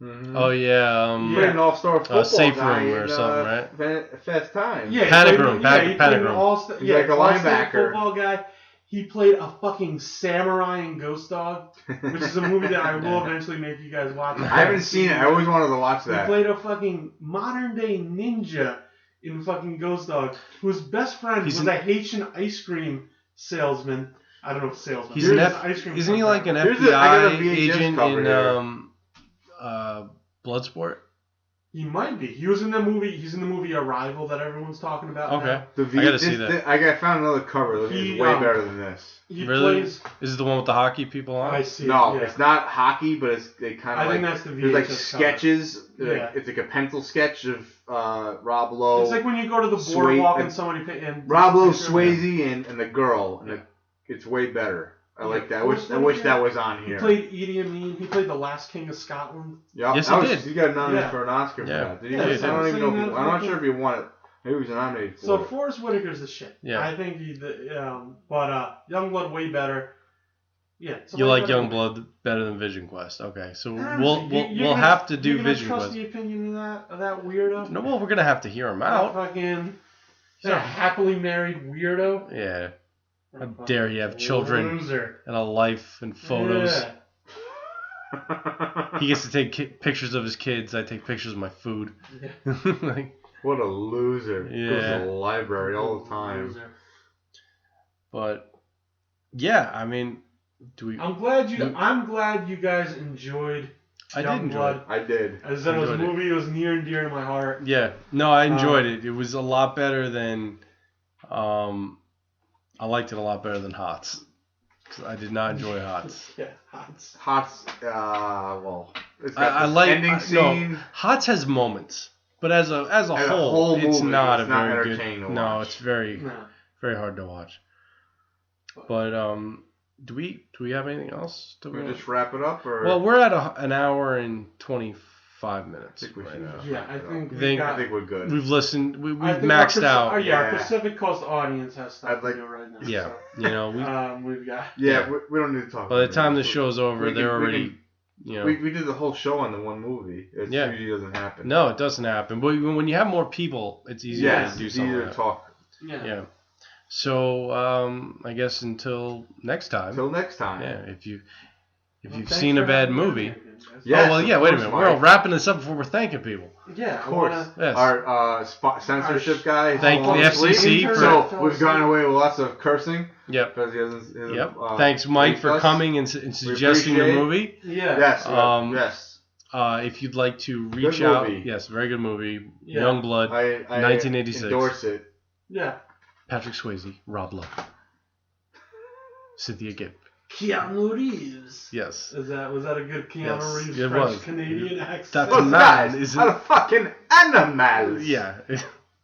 Mm-hmm.
Oh yeah.
He played an all-star football
Safe
guy
Room or
in,
something, right?
Fast Times.
Yeah,
Panic
he
Room.
played
Panic
an
Room.
all-star,
He's like a linebacker.
football guy. He played a fucking samurai in Ghost Dog, which is a movie that I will eventually make you guys watch.
I haven't seen it. I always wanted to watch that.
He played a fucking modern-day ninja in fucking Ghost Dog, whose best friend was a Haitian ice cream salesman. I don't know if salesman.
He's
ice cream
isn't he like an
I got a
FBI
VHS
agent
cover
in
here.
Bloodsport?
He might be. He was in the movie. He's in the movie Arrival that everyone's talking about.
Okay.
Now.
I gotta see that.
I found another cover. This is way better than this.
He
Really?
plays.
Is it the one with the hockey people on?
I see.
No,
yeah.
it's not hockey, but they kind of
I
like.
think that's the
There's like
VHS
sketches.
cover. Yeah.
It's like a pencil sketch of Rob Lowe.
It's like when you go to the boardwalk and somebody and
Rob Lowe, Swayze, and the girl. And it's way better. I like that. I wish that was on here.
He played Idi Amin. He played the last king of Scotland.
Yep.
Yes, he did.
He got nominated for an Oscar for
Yeah.
that. Did he?
Yeah,
I don't even know. I'm not
saying
sure if he won it. Maybe he was nominated for
So
it.
Forrest Whitaker's the shit.
Yeah.
I think but Youngblood way better. Yeah.
You like Youngblood better than Vision Quest? Okay, so we'll
You're
have to do
you're gonna
Vision
trust
Quest.
the opinion of that weirdo?
No, well, we're gonna have to hear him out.
Fucking a happily married weirdo.
Yeah. How dare you have children
Loser.
and a life and photos?
Yeah.
He gets to take pictures of his kids. I take pictures of my food. Like,
What a loser.
Yeah.
Goes to the library all the time.
Loser.
but yeah, I mean,
I'm glad you guys enjoyed.
I did enjoy it.
I did.
As I said, it was a
Enjoyed it.
movie. It was near and dear to my heart.
Yeah, no, I enjoyed it. It was a lot better than. I liked it a lot better than Hots. 'Cause I did not enjoy Hots.
Yeah, Hots.
Hots, well, it's got
I
the
like
ending scene.
No, Hots has moments, but as a
As a
whole,
whole
it's
movie,
not
it's
a
not
very good.
entertaining to
No,
watch.
it's very
No.
very hard to watch. But do we have anything else to?
Can we just wrap it up, or?
Well, we're at an hour and 25 minutes
I think we
right
should
now.
just
Yeah,
wrap
I
it up.
think
I think we're good.
We've listened. We've
I think
maxed out.
Our
Yeah.
Pacific Coast audience has stuff
I'd like-
to do right now.
Yeah,
So,
you know,
we've got.
Yeah,
Yeah.
we don't need to talk
by the
about
time
it.
the show's over,
We
they're
can- we
already, you know.
We did the whole show on the one movie. It
Yeah.
usually doesn't happen.
No, it doesn't happen. But when you have more people, it's easier
Yes,
to do
it's
something.
easier
like
to
that.
talk.
Yeah.
Yeah. So I guess until next time.
Until next time.
Yeah. If you've
Thanks
seen a
for
bad
having me on
movie.
here again, guys.
Yes,
oh well, yeah.
of
Wait a
course,
minute. We're all
Mike.
wrapping this up before we're thanking people.
Yeah,
Of course.
Yes.
Our censorship guy. is
Thank
falling
the
asleep.
FCC for-
So we've gotten away with lots of cursing
Yep.
because he hasn't.
Yep. Thanks, Mike,
briefed
for
us.
coming and suggesting the
appreciate it.
movie.
Yeah.
Yes.
Yes.
Yes.
If you'd like to reach
Good
out,
movie.
yes, very good movie.
Yeah.
Youngblood,
I
1986.
endorse it.
Yeah.
Patrick Swayze, Rob Lowe, Cynthia Gibb.
Keanu Reeves.
Yes.
Was that a good Keanu
Yes,
Reeves
it
French
was.
Canadian accent?
That's
Those
not-
guys
isn't-
are fucking animals.
Yeah.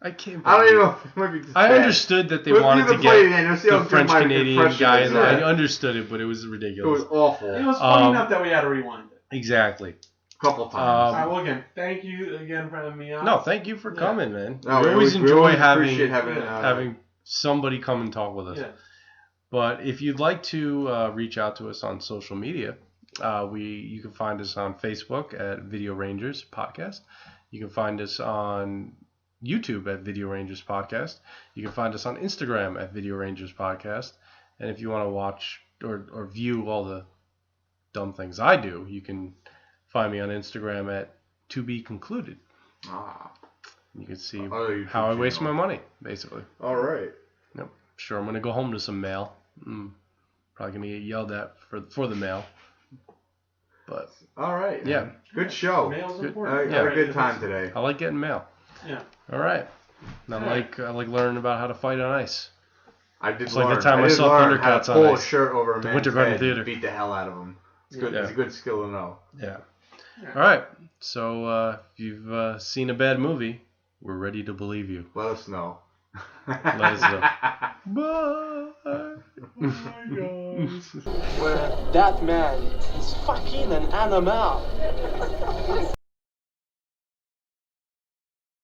I can't.
I don't even
believe-
know if it might be this
I
bad.
understood that they
We'll
wanted to
either play it
get
again. We'll see how
the
good
French
my
Canadian
impression
guy,
is.
and I understood it, but it was
It was
ridiculous.
awful.
It was funny
Um,
enough that we had to rewind it.
Exactly.
A couple times.
All right, well, again, thank you again for having me on.
No, thank you for
Yeah.
coming, man.
No,
we always enjoy
appreciate
having
having
somebody come and talk with us.
Yeah.
But if you'd like to reach out to us on social media, You can find us on Facebook at Video Rangers Podcast. You can find us on YouTube at Video Rangers Podcast. You can find us on Instagram at Video Rangers Podcast. And if you want to watch or view all the dumb things I do, you can find me on Instagram at To Be Concluded. You can see how I waste my money, basically.
All right.
Yep. Sure, I'm gonna go home to some mail. Probably gonna get yelled at for the mail. But
all right.
Yeah.
Good show.
Mail's
Good,
important.
had a good time today.
I like getting mail.
Yeah.
All right. And I like learning about how to fight on ice.
I did
It's
learn.
like the time I
did
saw
learn how
Thundercats
to
on
pull a
ice.
shirt over a
The
man's
Winter Garden
head
Theater.
and beat the hell out of him. It's good.
Yeah.
It's a good skill to know.
Yeah. All right. So if you've seen a bad movie, we're ready to believe you.
Let us know.
Let us know. Bye.
Where that man is fucking an animal.